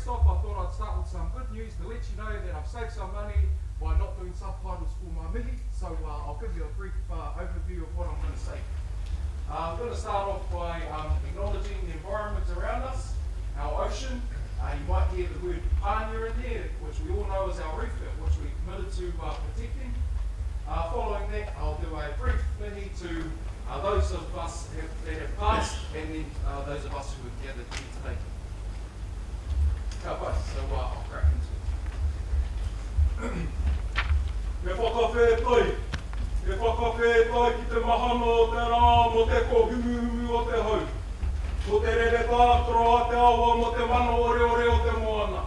off, I thought I'd start with some good news to let you know that I've saved some money by not doing subtitles for my mihi, so I'll give you a brief overview of what I'm going to say. I'm going to start off by acknowledging the environment around us, our ocean. You might hear the word pānia in there, which we all know is our reef, which we're committed to protecting. Following that, I'll do a brief mihi to those of us that have passed, and then those of us who have gathered here today. So I'll crack into it. Me whakawhetoi ki te mahano o te rā mo te kohumu o te hau. Mo te rere tātoro a te awa mo te mana ore o te moana.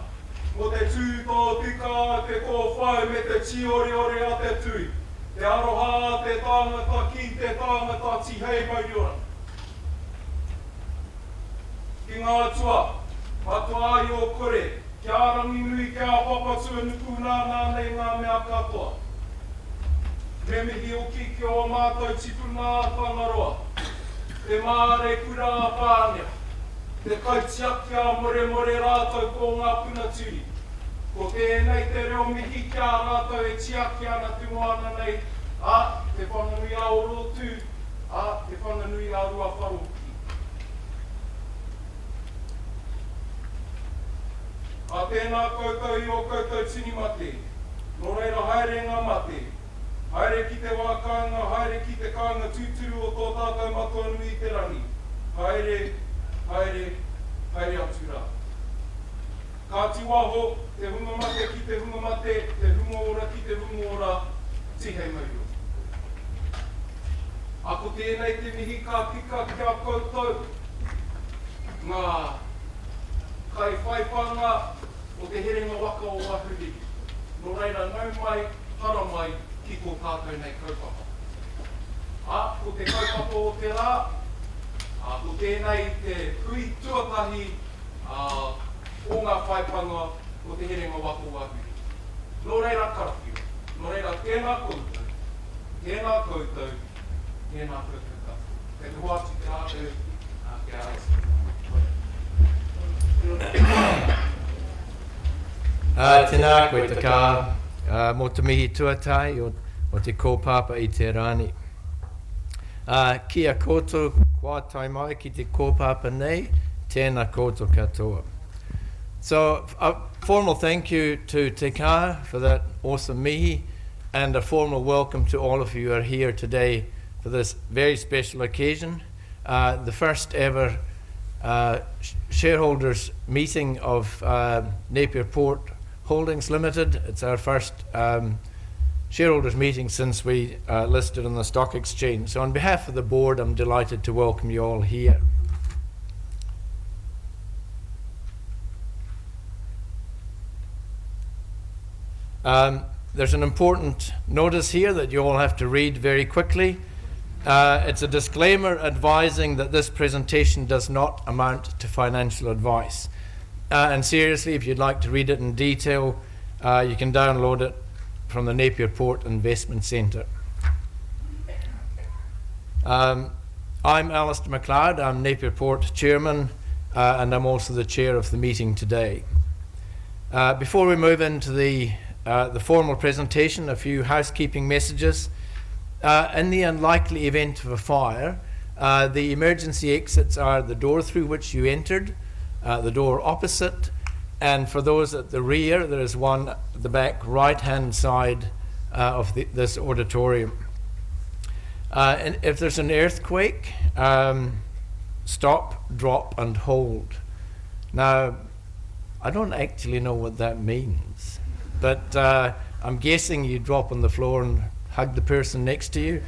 Mo te tūtō tika te kōwhai me te tiore a te tui. Te aroha te tāngata ki te tāngata tihei mauriora. Ki ngā tua, matua ai o kore, kia arangi nui kia papatua nuku nānei ngā mea katoa. Me mihi o ki o mātou tipu nā whangaroa. Te māre kura pānia. Te kaitiakia more rātou ko ngā puna turi. Ko tēnei te reo mihi kia rātou e tiakia ana te moana nei. Te whanganui a orotu, te whanganui a rua wharoki. Tēnā koutou i o koutou tini mate. Nō reira haere ngā mate. Haere ki te wākanga, haere ki te kāinga tūturu o tō tātou matua nui te rangi. Haere atu rā. Ka tiwaho, te hunga mate ki te hunga mate, te hunga ora ki te hunga ora, tihei mauro. Ako tēnei te mihi ka pika kia koutou, ngā kai whaipanga o te herenga waka o wahuri. Nō reira nau mai, hara mai, ki tō tātou nei kaupapa. Ko te kaupapa o te rā, ko tēnei te hui tuatahi o ngā whaipanga o te herenga waka o wahuri. Nō reira karawhiu, nō reira tēnā koutou, tēnā koutou, tēnā koutou. Te hoatu te ātu, kia reisi. Tēnā koe te kā, mō te mihi tuatai o te kōpapa i te rāni. Kia koutou kua tai mai ki te kōpapa nei, tēnā koutou katoa. So a formal thank you to Te Kā for that awesome mihi, and a formal welcome to all of you who are here today for this very special occasion, the first ever shareholders meeting of Napier Port Holdings Limited. It's our first shareholders meeting since we listed on the stock exchange. So on behalf of the board, I'm delighted to welcome you all here. There's an important notice here that you all have to read very quickly. It's a disclaimer advising that this presentation does not amount to financial advice. And seriously, if you'd like to read it in detail, you can download it from the Napier Port Investment Centre. I'm Alistair McLeod, I'm Napier Port Chairman, and I'm also the chair of the meeting today. Before we move into the formal presentation, a few housekeeping messages. In the unlikely event of a fire, the emergency exits are the door through which you entered, the door opposite, and for those at the rear, there is one at the back right-hand side of this auditorium. And if there's an earthquake, stop, drop, and hold. Now, I don't actually know what that means, but I'm guessing you drop on the floor and hug the person next to you.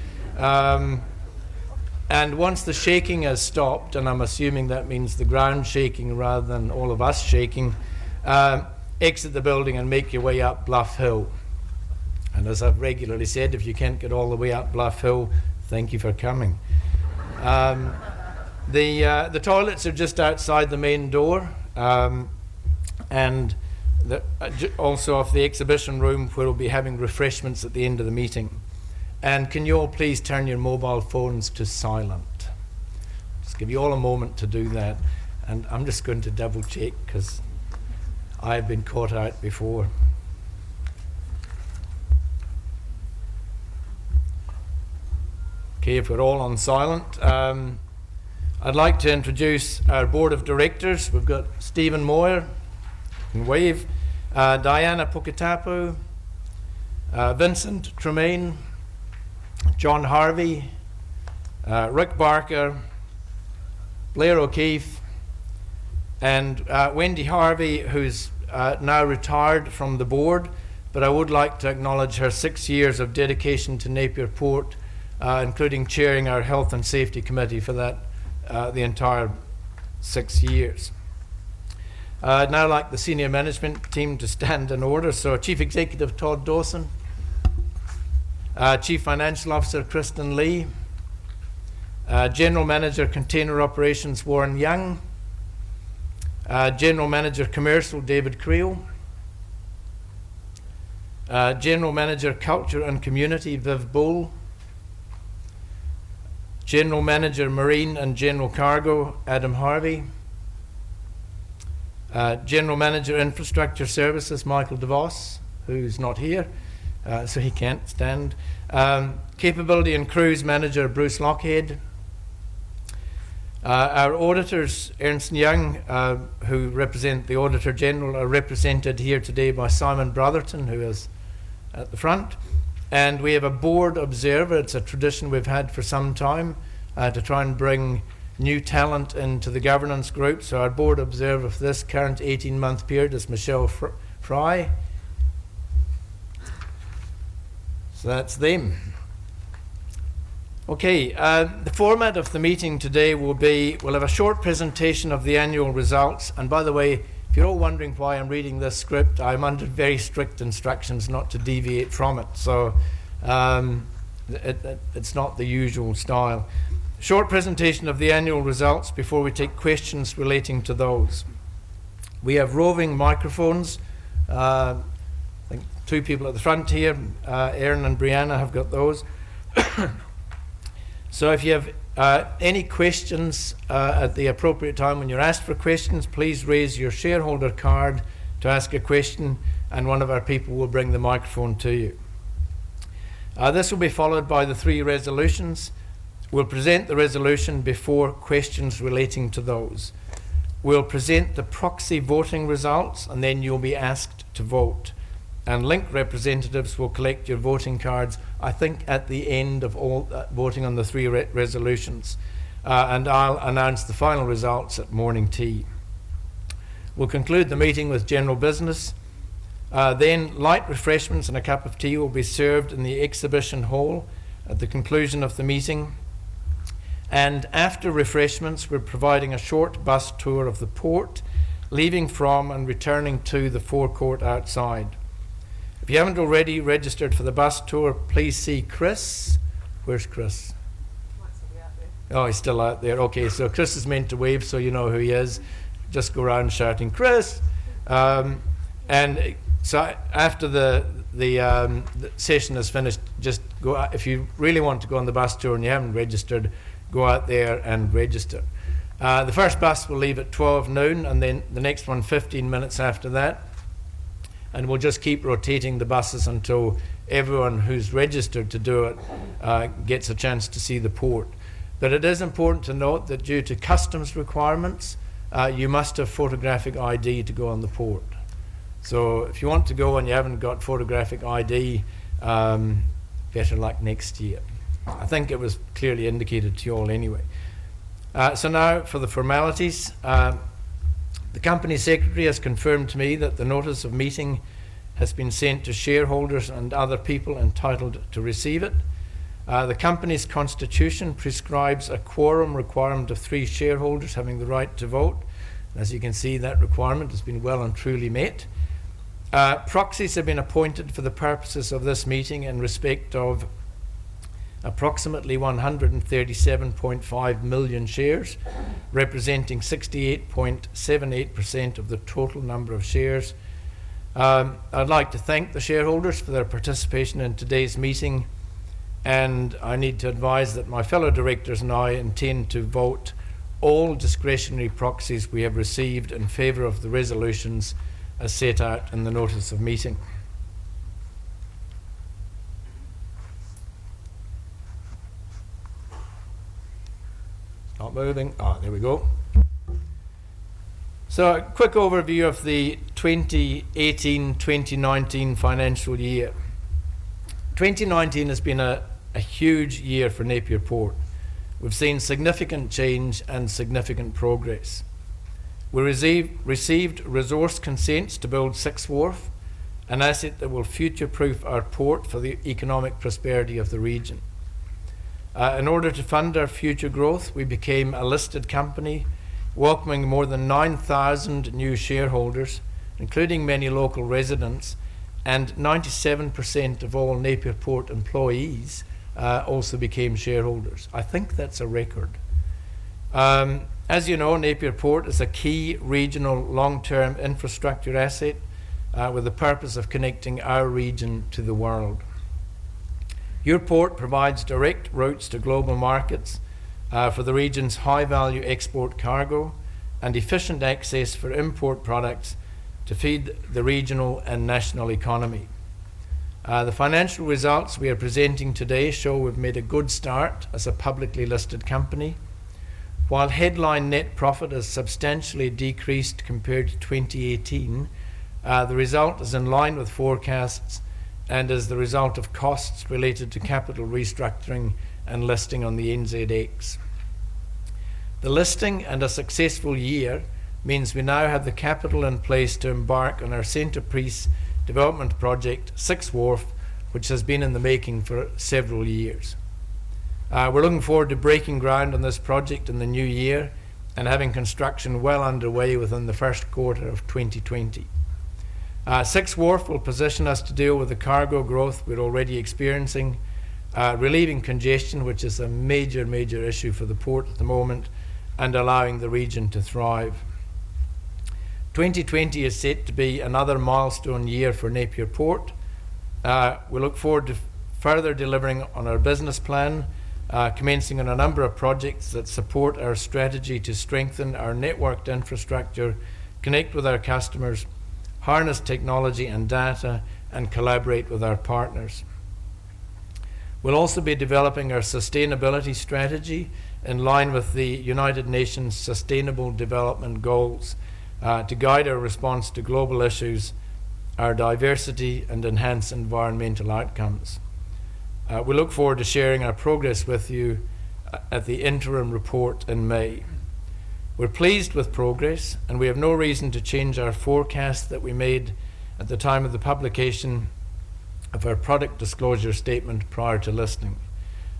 And once the shaking has stopped, and I'm assuming that means the ground shaking rather than all of us shaking, exit the building and make your way up Bluff Hill. And as I've regularly said, if you can't get all the way up Bluff Hill, thank you for coming. The toilets are just outside the main door, and also of the exhibition room where we'll be having refreshments at the end of the meeting. And can you all please turn your mobile phones to silent? Just give you all a moment to do that. And I'm just going to double check because I've been caught out before. Okay, if we're all on silent, I'd like to introduce our board of directors. We've got Stephen Moyer, and wave, Diana Puketapu, Vincent Tremaine, John Harvey, Rick Barker, Blair O'Keefe, and Wendy Harvey, who's now retired from the board, but I would like to acknowledge her 6 years of dedication to Napier Port, including chairing our Health and Safety Committee for that the entire 6 years. I'd now like the senior management team to stand in order. So Chief Executive Todd Dawson, Chief Financial Officer Kristen Lee, General Manager Container Operations Warren Young, General Manager Commercial David Creel, General Manager Culture and Community Viv Bull, General Manager Marine and General Cargo Adam Harvey, General Manager Infrastructure Services Michael DeVos, who's not here, so he can't stand, Capability and Cruise Manager Bruce Lockhead, our auditors Ernst & Young, who represent the Auditor General, are represented here today by Simon Brotherton, who is at the front. And we have a board observer. It's a tradition we've had for some time to try and bring new talent into the governance group. So our board observer for this current 18-month period is Michelle Fry. So that's them. Okay, the format of the meeting today will be, we'll have a short presentation of the annual results. And by the way, if you're all wondering why I'm reading this script, I'm under very strict instructions not to deviate from it. So it's not the usual style. Short presentation of the annual results before we take questions relating to those. We have roving microphones. I think two people at the front here, Erin and Brianna have got those. So if you have any questions at the appropriate time when you're asked for questions, please raise your shareholder card to ask a question, and one of our people will bring the microphone to you. This will be followed by the 3 resolutions. We'll present the resolution before questions relating to those. We'll present the proxy voting results, and then you'll be asked to vote. And Link representatives will collect your voting cards, I think, at the end of all voting on the 3 resolutions. And I'll announce the final results at morning tea. We'll conclude the meeting with general business. Then light refreshments and a cup of tea will be served in the exhibition hall at the conclusion of the meeting. And after refreshments, we're providing a short bus tour of the port, leaving from and returning to the forecourt outside. If you haven't already registered for the bus tour, please see Chris. Where's Chris? Might still be out there. Oh, he's still out there. Okay, so Chris is meant to wave, so you know who he is. Just go around shouting, Chris! And so after the session is finished, just go out. If you really want to go on the bus tour and you haven't registered, go out there and register. The first bus will leave at 12 noon, and then the next one 15 minutes after that. And we'll just keep rotating the buses until everyone who's registered to do it gets a chance to see the port. But it is important to note that due to customs requirements, you must have photographic ID to go on the port. So if you want to go and you haven't got photographic ID, better luck next year. I think it was clearly indicated to you all anyway. So now for the formalities. The Company Secretary has confirmed to me that the notice of meeting has been sent to shareholders and other people entitled to receive it. The company's constitution prescribes a quorum requirement of 3 shareholders having the right to vote. As you can see, that requirement has been well and truly met. Proxies have been appointed for the purposes of this meeting in respect of approximately 137.5 million shares, representing 68.78% of the total number of shares. I'd like to thank the shareholders for their participation in today's meeting, and I need to advise that my fellow directors and I intend to vote all discretionary proxies we have received in favour of the resolutions as set out in the notice of meeting. Not moving. There we go. So a quick overview of the 2018-2019 financial year. 2019 has been a huge year for Napier Port. We've seen significant change and significant progress. We received resource consents to build Sixth Wharf, an asset that will future-proof our port for the economic prosperity of the region. In order to fund our future growth, we became a listed company, welcoming more than 9,000 new shareholders, including many local residents, and 97% of all Napier Port employees also became shareholders. I think that's a record. As you know, Napier Port is a key regional long-term infrastructure asset with the purpose of connecting our region to the world. Your port provides direct routes to global markets for the region's high-value export cargo and efficient access for import products to feed the regional and national economy. The financial results we are presenting today show we've made a good start as a publicly listed company. While headline net profit has substantially decreased compared to 2018, the result is in line with forecasts and is the result of costs related to capital restructuring and listing on the NZX. The listing and a successful year means we now have the capital in place to embark on our centrepiece development project, Sixth Wharf, which has been in the making for several years. We're looking forward to breaking ground on this project in the new year and having construction well underway within the first quarter of 2020. Sixth Wharf will position us to deal with the cargo growth we're already experiencing, relieving congestion, which is a major issue for the port at the moment, and allowing the region to thrive. 2020 is set to be another milestone year for Napier Port. We look forward to further delivering on our business plan, commencing on a number of projects that support our strategy to strengthen our networked infrastructure, connect with our customers, harness technology and data, and collaborate with our partners. We'll also be developing our sustainability strategy in line with the United Nations Sustainable Development Goals to guide our response to global issues, our diversity, and enhance environmental outcomes. We look forward to sharing our progress with you at the interim report in May. We're pleased with progress, and we have no reason to change our forecast that we made at the time of the publication of our product disclosure statement prior to listing.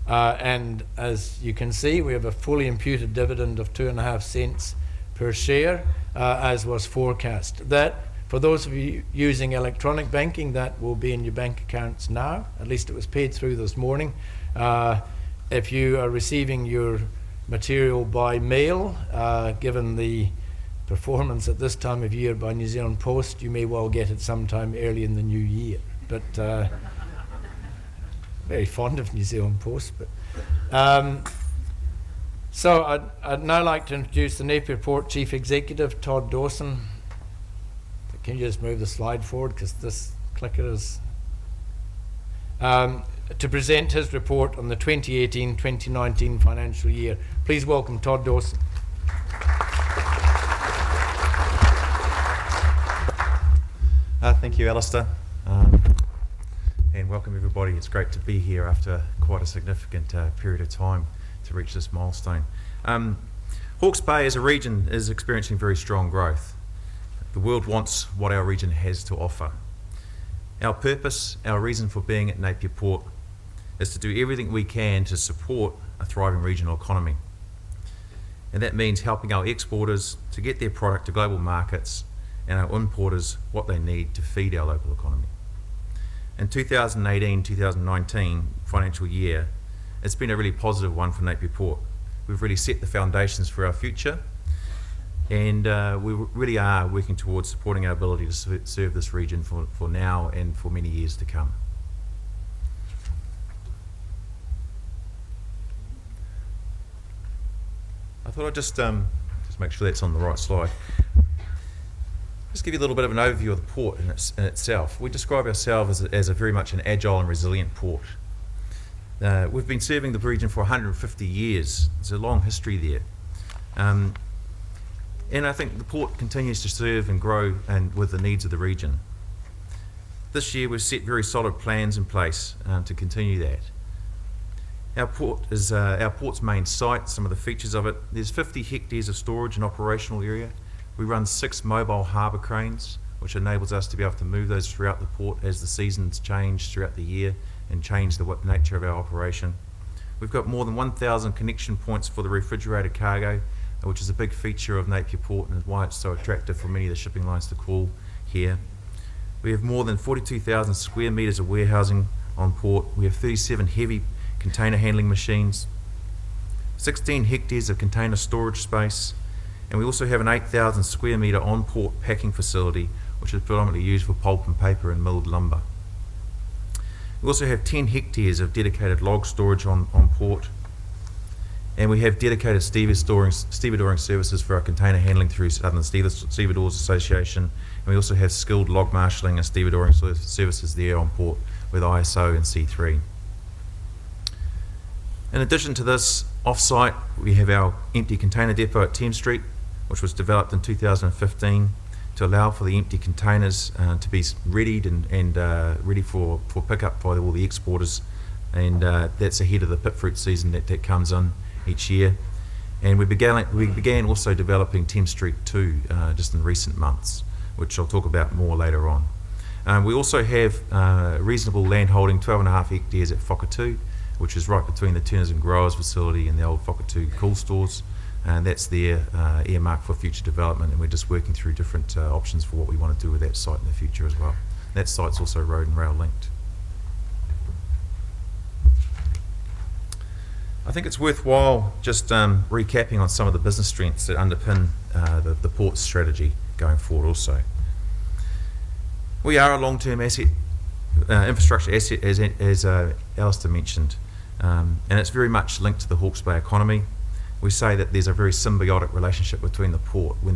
And as you can see, we have a fully imputed dividend of 2.5 cents per share, as was forecast. That, for those of you using electronic banking, that will be in your bank accounts now. At least it was paid through this morning. If you are receiving your material by mail, given the performance at this time of year by New Zealand Post, you may well get it sometime early in the new year. But very fond of New Zealand Post. But so I'd now like to introduce the Napier Port Chief Executive, Todd Dawson. Can you just move the slide forward, because this clicker is to present his report on the 2018-2019 financial year. Please welcome Todd Dawson. Thank you, Alistair, and welcome everybody. It's great to be here after quite a significant period of time to reach this milestone. Hawke's Bay as a region is experiencing very strong growth. The world wants what our region has to offer. Our purpose, our reason for being at Napier Port, is to do everything we can to support a thriving regional economy. And that means helping our exporters to get their product to global markets and our importers what they need to feed our local economy. In 2018-2019 financial year, it's been a really positive one for Napier Port. We've really set the foundations for our future, and we really are working towards supporting our ability to serve this region for now and for many years to come. I thought I'd just make sure that's on the right slide. Just give you a little bit of an overview of the port in itself. We describe ourselves as a very much an agile and resilient port. We've been serving the region for 150 years. There's a long history there. And I think the port continues to serve and grow with the needs of the region. This year we've set very solid plans in place to continue that. Our port is our port's main site, some of the features of it. There's 50 hectares of storage and operational area. We run 6 mobile harbour cranes, which enables us to be able to move those throughout the port as the seasons change throughout the year and change the nature of our operation. We've got more than 1,000 connection points for the refrigerated cargo, which is a big feature of Napier Port and is why it's so attractive for many of the shipping lines to call here. We have more than 42,000 square metres of warehousing on port. We have 37 heavy container handling machines, 16 hectares of container storage space, and we also have an 8,000 square metre on-port packing facility, which is predominantly used for pulp and paper and milled lumber. We also have 10 hectares of dedicated log storage on port, and we have dedicated stevedoring services for our container handling through Southern Stevedores Association, and we also have skilled log marshalling and stevedoring services there on port with ISO and C3. In addition to this, off-site we have our empty container depot at Thames Street, which was developed in 2015 to allow for the empty containers to be readied and ready for pickup by all the exporters, and that's ahead of the pit fruit season that comes in each year. And we began also developing Thames Street 2 just in recent months, which I'll talk about more later on. We also have reasonable land holding, 12.5 hectares at Whakatū, which is right between the Turners and Growers facility and the old Whakatū cool stores, and that's there earmarked for future development, and we're just working through different options for what we want to do with that site in the future as well. That site's also road and rail linked. I think it's worthwhile just recapping on some of the business strengths that underpin the port's strategy going forward also. We are a long-term asset, infrastructure asset, as Alistair mentioned, and it's very much linked to the Hawke's Bay economy. We say that there's a very symbiotic relationship between the port. When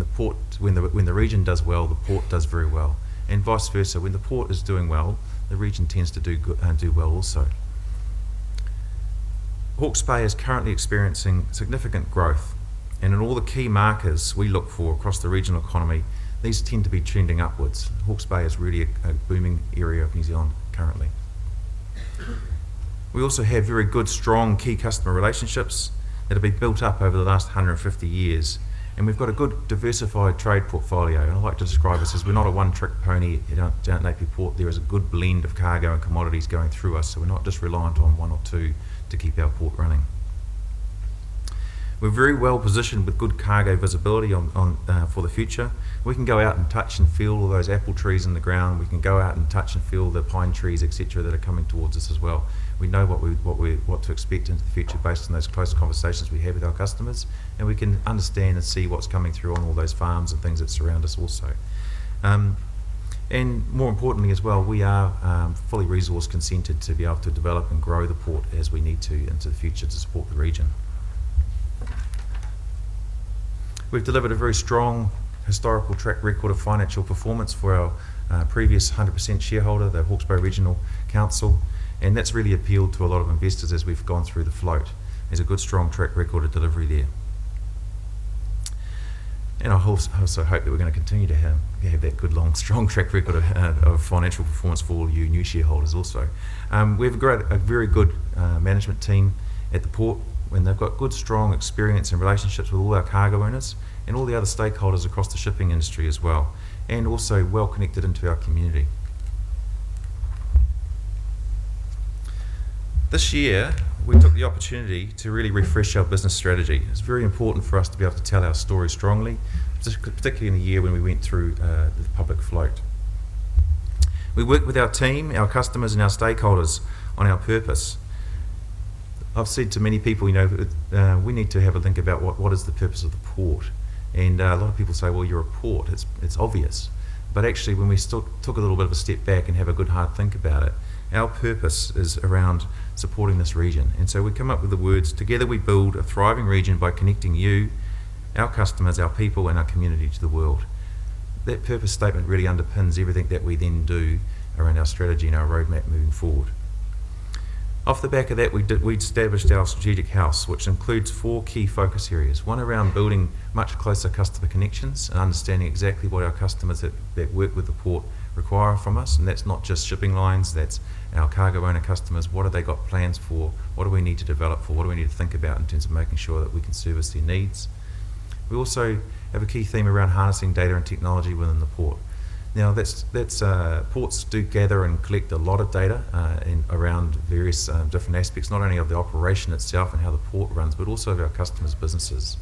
the region does well, the port does very well, and vice versa. When the port is doing well, the region tends to do well also. Hawke's Bay is currently experiencing significant growth, and in all the key markers we look for across the regional economy, these tend to be trending upwards. Hawke's Bay is really a booming area of New Zealand currently. We also have very good, strong key customer relationships that have been built up over the last 150 years, and we've got a good diversified trade portfolio. And I like to describe this as we're not a one-trick pony down at Napier Port. There is a good blend of cargo and commodities going through us, so we're not just reliant on one or two to keep our port running. We're very well positioned with good cargo visibility for the future. We can go out and touch and feel all those apple trees in the ground. We can go out and touch and feel the pine trees, etc., that are coming towards us as well. We know what to expect into the future based on those close conversations we have with our customers, and we can understand and see what's coming through on all those farms and things that surround us also. And more importantly as well, we are fully resource consented to be able to develop and grow the port as we need to into the future to support the region. We've delivered a very strong historical track record of financial performance for our previous 100% shareholder, the Hawke's Bay Regional Council, and that's really appealed to a lot of investors as we've gone through the float. There's a good strong track record of delivery there. And I also hope that we're going to continue to have that good, long, strong track record of financial performance for all you new shareholders also. We have a very good management team at the port, when they've got good, strong experience and relationships with all our cargo owners and all the other stakeholders across the shipping industry as well, and also well connected into our community. This year, we took the opportunity to really refresh our business strategy. It's very important for us to be able to tell our story strongly, particularly in the year when we went through the public float. We worked with our team, our customers and our stakeholders on our purpose. I've said to many people, we need to have a think about what is the purpose of the port. And a lot of people say, well, you're a port, it's obvious. But actually, when we took a little bit of a step back and have a good hard think about it, our purpose is around supporting this region. And so we come up with the words, together we build a thriving region by connecting you, our customers, our people and our community to the world. that purpose statement really underpins everything that we then do around our strategy and our roadmap moving forward. Off the back of that, we established our strategic house, which includes 4 key focus areas. One around building much closer customer connections and understanding exactly what our customers that work with the port require from us, and that's not just shipping lines, that's our cargo owner customers. What have they got plans for? What do we need to develop for? What do we need to think about in terms of making sure that we can service their needs? We also have a key theme around harnessing data and technology within the port. Now, ports do gather and collect a lot of data around various different aspects, not only of the operation itself and how the port runs, but also of our customers' businesses.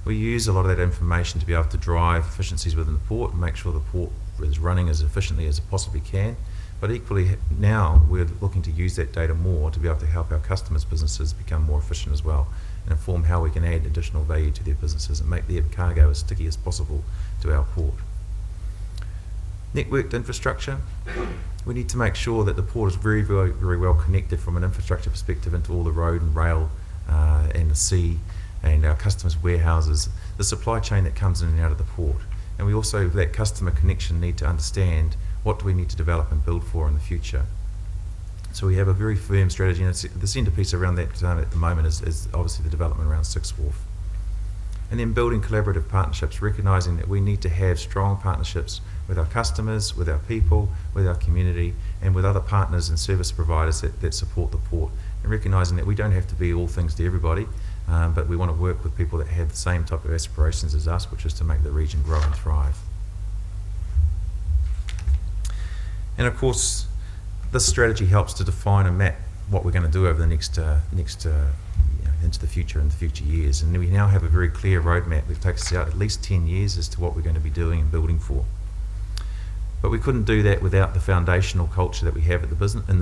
We use a lot of that information to be able to drive efficiencies within the port and make sure the port is running as efficiently as it possibly can. But equally, now we're looking to use that data more to be able to help our customers' businesses become more efficient as well, and inform how we can add additional value to their businesses and make their cargo as sticky as possible to our port. Networked infrastructure. We need to make sure that the port is very, very, very well connected from an infrastructure perspective into all the road and rail and the sea and our customers' warehouses, the supply chain that comes in and out of the port. And we also, that customer connection, need to understand what do we need to develop and build for in the future. So we have a very firm strategy, and the centrepiece around that at the moment is obviously the development around Sixth Wharf. And then building collaborative partnerships, recognising that we need to have strong partnerships with our customers, with our people, with our community, and with other partners and service providers that support the port, and recognising that we don't have to be all things to everybody, but we want to work with people that have the same type of aspirations as us, which is to make the region grow and thrive. And of course, this strategy helps to define and map what we're going to do over the next into the future and the future years. And we now have a very clear roadmap that takes us out at least 10 years as to what we're going to be doing and building for. But we couldn't do that without the foundational culture that we have in the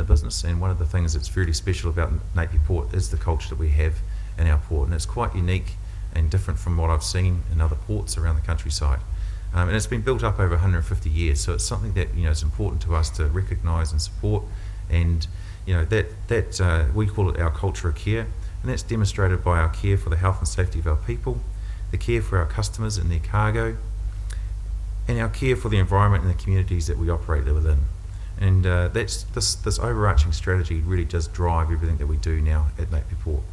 business. And one of the things that's really special about Napier Port is the culture that we have in our port. And it's quite unique and different from what I've seen in other ports around the countryside. And it's been built up over 150 years, so it's something that is important to us to recognise and support. And that we call it our culture of care, and that's demonstrated by our care for the health and safety of our people, the care for our customers and their cargo, and our care for the environment and the communities that we operate within. And this overarching strategy really does drive everything that we do now at Napier Port.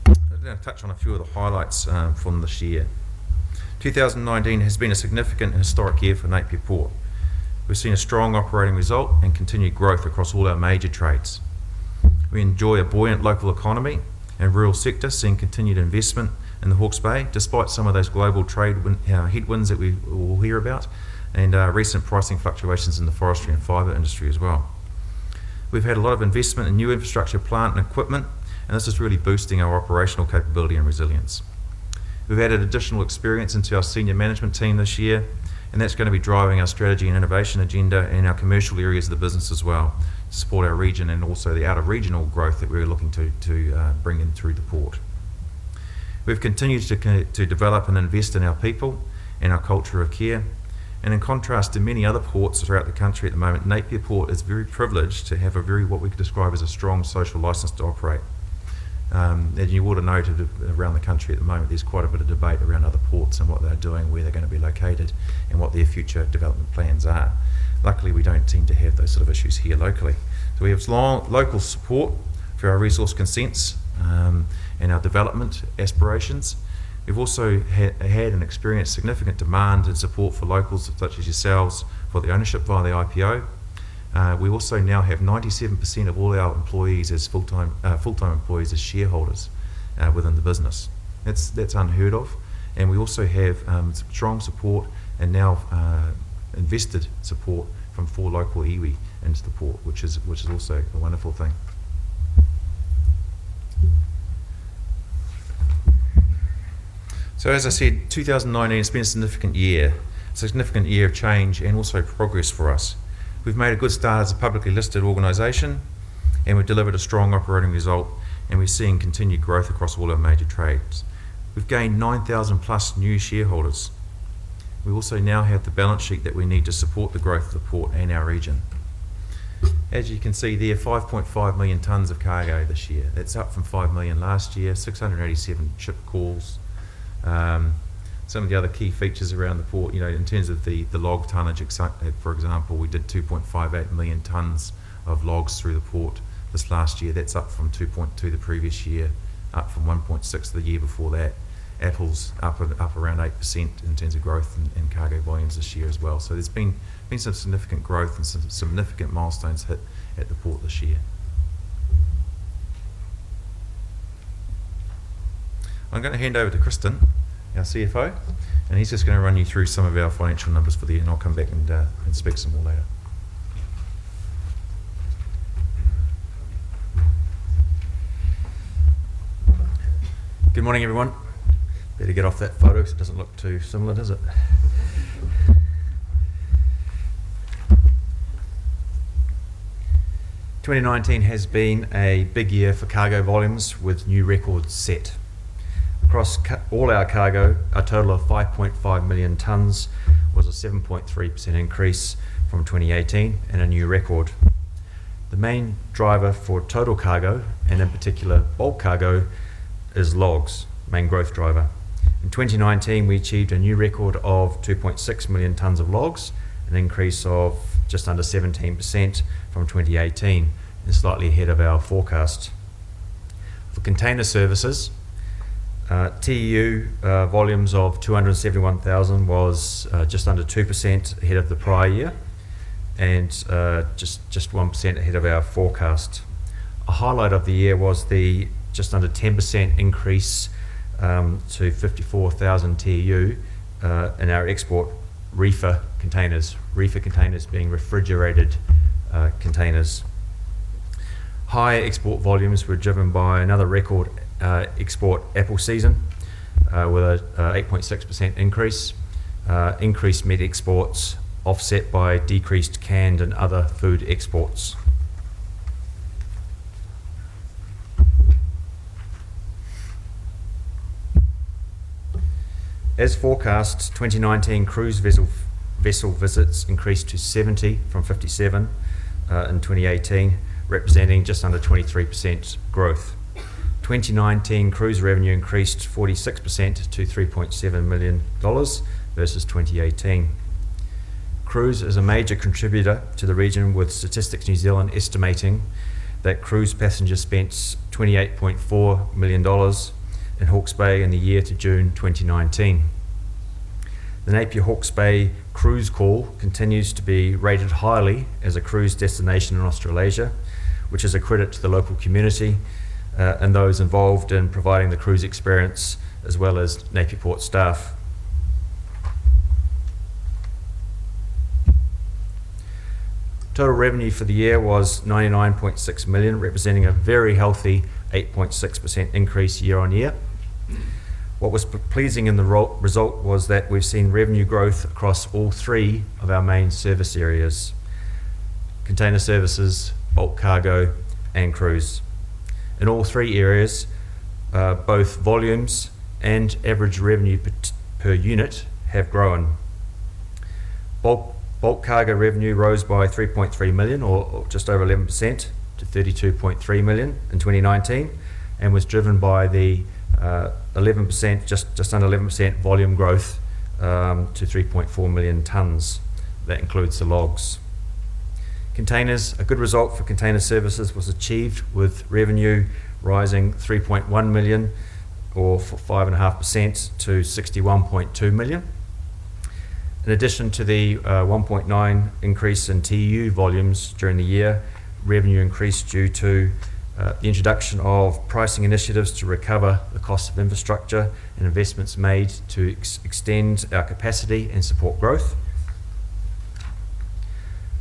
I'm going to touch on a few of the highlights from this year. 2019 has been a significant and historic year for Napier Port. We've seen a strong operating result and continued growth across all our major trades. We enjoy a buoyant local economy and rural sector, seeing continued investment in the Hawke's Bay, despite some of those global trade headwinds that we will hear about, and recent pricing fluctuations in the forestry and fibre industry as well. We've had a lot of investment in new infrastructure, plant and equipment, and this is really boosting our operational capability and resilience. We've added additional experience into our senior management team this year, and that's going to be driving our strategy and innovation agenda and our commercial areas of the business as well, to support our region and also the out-of-regional growth that we're looking to bring in through the port. We've continued to develop and invest in our people and our culture of care, and in contrast to many other ports throughout the country at the moment, Napier Port is very privileged to have what we could describe as a strong social licence to operate. As you would have noted around the country at the moment, there's quite a bit of debate around other ports and what they're doing, where they're going to be located, and what their future development plans are. Luckily, we don't seem to have those sort of issues here locally. So we have local support for our resource consents and our development aspirations. We've also had and experienced significant demand and support for locals such as yourselves for the ownership via the IPO. We also now have 97% of all our employees as full-time employees as shareholders within the business. That's unheard of, and we also have strong support and now invested support from 4 local iwi into the port, which is also a wonderful thing. So as I said, 2019 has been a significant year of change and also progress for us. We've made a good start as a publicly listed organisation, and we've delivered a strong operating result, and we're seeing continued growth across all our major trades. We've gained 9,000 plus new shareholders. We also now have the balance sheet that we need to support the growth of the port and our region. As you can see there, 5.5 million tonnes of cargo this year. That's up from 5 million last year, 687 ship calls. some of the other key features around the port, in terms of the log tonnage, for example, we did 2.58 million tonnes of logs through the port this last year. That's up from 2.2 the previous year, up from 1.6 the year before that. Apple's up around 8% in terms of growth in cargo volumes this year as well. So there's been some significant growth and some significant milestones hit at the port this year. I'm going to hand over to Kristen, our CFO, and he's just going to run you through some of our financial numbers for the year, and I'll come back and speak some more later. Good morning, everyone. Better get off that photo because it doesn't look too similar, does it? "2019 has been a big year for cargo volumes with new records set. Across all our cargo, a total of 5.5 million tonnes was a 7.3% increase from 2018 and a new record. The main driver for total cargo, and in particular bulk cargo, is logs, main growth driver. In 2019, we achieved a new record of 2.6 million tonnes of logs, an increase of just under 17% from 2018, and slightly ahead of our forecast. For container services, TEU volumes of 271,000 was just under 2% ahead of the prior year, and just 1% ahead of our forecast. A highlight of the year was the just under 10% increase to 54,000 TEU in our export reefer containers being refrigerated containers. High export volumes were driven by another record export apple season with a 8.6% increase, increased meat exports offset by decreased canned and other food exports. As forecast, 2019 cruise vessel visits increased to 70 from 57 in 2018, representing just under 23% growth. 2019 cruise revenue increased 46% to $3.7 million versus 2018. Cruise is a major contributor to the region, with Statistics New Zealand estimating that cruise passengers spent $28.4 million in Hawke's Bay in the year to June 2019. The Napier Hawke's Bay cruise call continues to be rated highly as a cruise destination in Australasia, which is a credit to the local community and those involved in providing the cruise experience, as well as Napier Port staff. Total revenue for the year was $99.6 million, representing a very healthy 8.6% increase year on year. What was pleasing in the result was that we've seen revenue growth across all three of our main service areas: container services, bulk cargo, and cruise. In all three areas, both volumes and average revenue per unit have grown. Bulk cargo revenue rose by $3.3 million, or just over 11%, to $32.3 million in 2019, and was driven by the 11%, just under 11% volume growth to 3.4 million tonnes. That includes the logs. Containers, a good result for container services was achieved, with revenue rising $3.1 million, or 5.5%, to $61.2 million. In addition to the 1.9 increase in TEU volumes during the year, revenue increased due to the introduction of pricing initiatives to recover the cost of infrastructure and investments made to extend our capacity and support growth.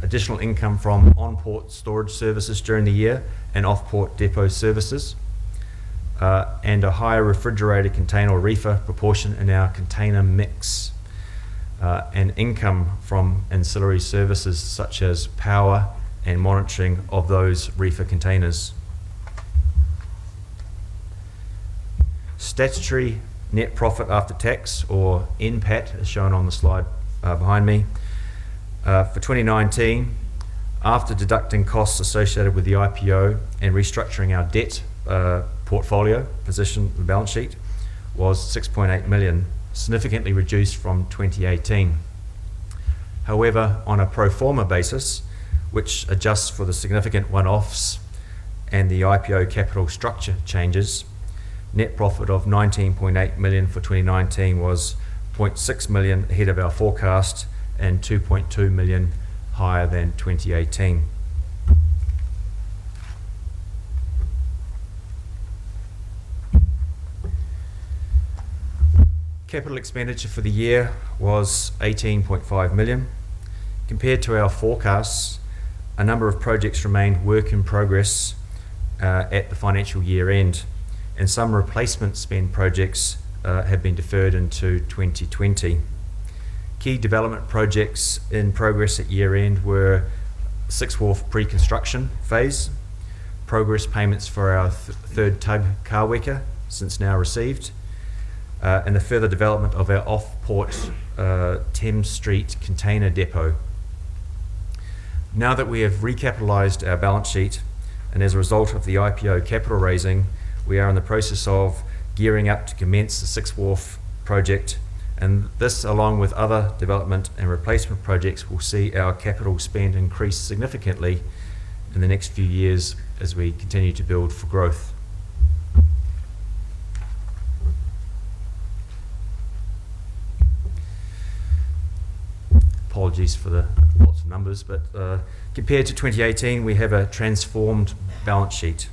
Additional income from on-port storage services during the year and off-port depot services, and a higher refrigerated container or reefer proportion in our container mix, and income from ancillary services such as power and monitoring of those reefer containers. Statutory net profit after tax, or NPAT, as shown on the slide behind me, for 2019, after deducting costs associated with the IPO and restructuring our debt portfolio position, the balance sheet, was $6.8 million, significantly reduced from 2018. However, on a pro forma basis, which adjusts for the significant one-offs and the IPO capital structure changes, net profit of 19.8 million for 2019 was 0.6 million ahead of our forecast and 2.2 million higher than 2018. Capital expenditure for the year was 18.5 million. Compared to our forecasts, a number of projects remained work in progress at the financial year end, and some replacement spend projects have been deferred into 2020. Key development projects in progress at year end were Sixth Wharf pre-construction phase, progress payments for our third tug car wecker, since now received, and the further development of our off-port Thames Street container depot. Now that we have recapitalised our balance sheet, and as a result of the IPO capital raising, we are in the process of gearing up to commence the Sixth Wharf project, and this, along with other development and replacement projects, will see our capital spend increase significantly in the next few years as we continue to build for growth. Apologies for the lots of numbers, but compared to 2018, we have a transformed balance sheet.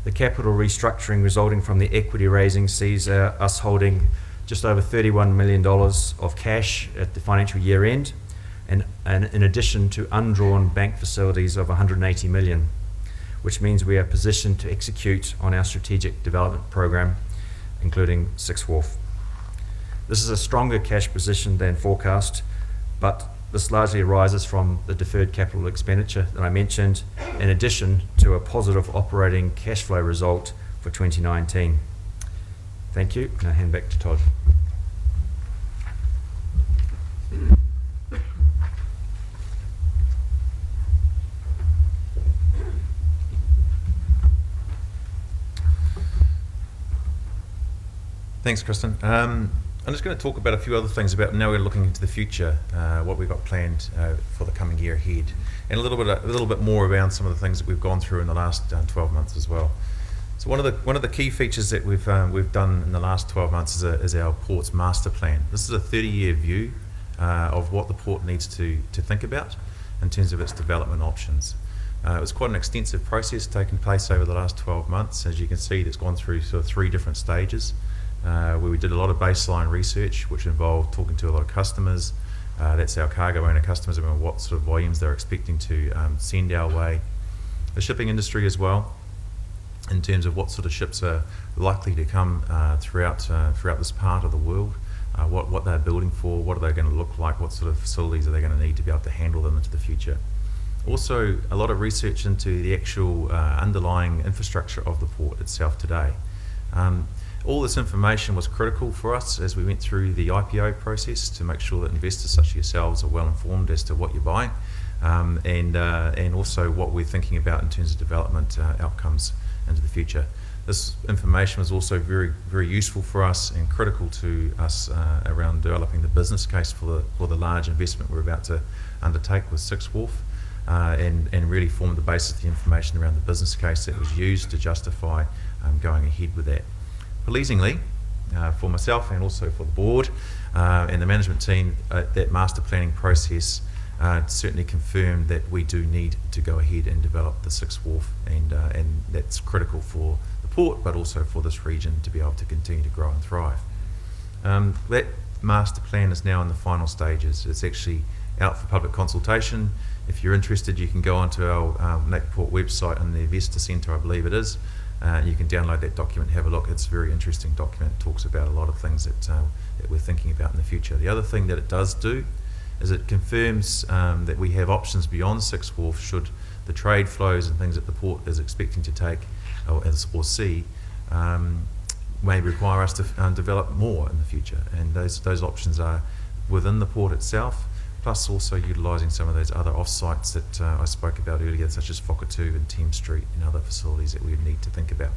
The capital restructuring resulting from the equity raising sees us holding just over $31 million of cash at the financial year end, and in addition to undrawn bank facilities of $180 million, which means we are positioned to execute on our strategic development program, including Sixth Wharf. This is a stronger cash position than forecast, but this largely arises from the deferred capital expenditure that I mentioned, in addition to a positive operating cash flow result for 2019. Thank you, and I'll hand back to Todd. Thanks, Kristen. I'm just going to talk about a few other things about now we're looking into the future, what we've got planned for the coming year ahead, and a little bit more around some of the things that we've gone through in the last 12 months as well. So one of the key features that we've done in the last 12 months is our port's master plan. This is a 30-year view of what the port needs to think about in terms of its development options. It was quite an extensive process taking place over the last 12 months. As you can see, it's gone through sort of 3 different stages. Where we did a lot of baseline research, which involved talking to a lot of customers. That's our cargo owner customers, about what sort of volumes they're expecting to send our way. The shipping industry as well, in terms of what sort of ships are likely to come throughout this part of the world, what they're building for, what are they going to look like, what sort of facilities are they going to need to be able to handle them into the future. Also, a lot of research into the actual underlying infrastructure of the port itself today. All this information was critical for us as we went through the IPO process to make sure that investors such as yourselves are well informed as to what you're buying, and also what we're thinking about in terms of development outcomes into the future. This information was also very, very useful for us and critical to us around developing the business case for the large investment we're about to undertake with Sixth Wharf, and really formed the basis of the information around the business case that was used to justify going ahead with that. Pleasingly, for myself and also for the board and the management team, that master planning process certainly confirmed that we do need to go ahead and develop the Sixth Wharf, and that's critical for the port, but also for this region to be able to continue to grow and thrive. That master plan is now in the final stages. It's actually out for public consultation. If you're interested, you can go onto our Napier website on the Investor Centre, I believe it is. You can download that document and have a look. It's a very interesting document. It talks about a lot of things that we're thinking about in the future. The other thing that it does do is it confirms that we have options beyond Sixth Wharf should the trade flows and things that the port is expecting to take or see may require us to develop more in the future. And those options are within the port itself, plus also utilising some of those other off-sites that I spoke about earlier, such as Whakatu and Thames Street and other facilities that we would need to think about.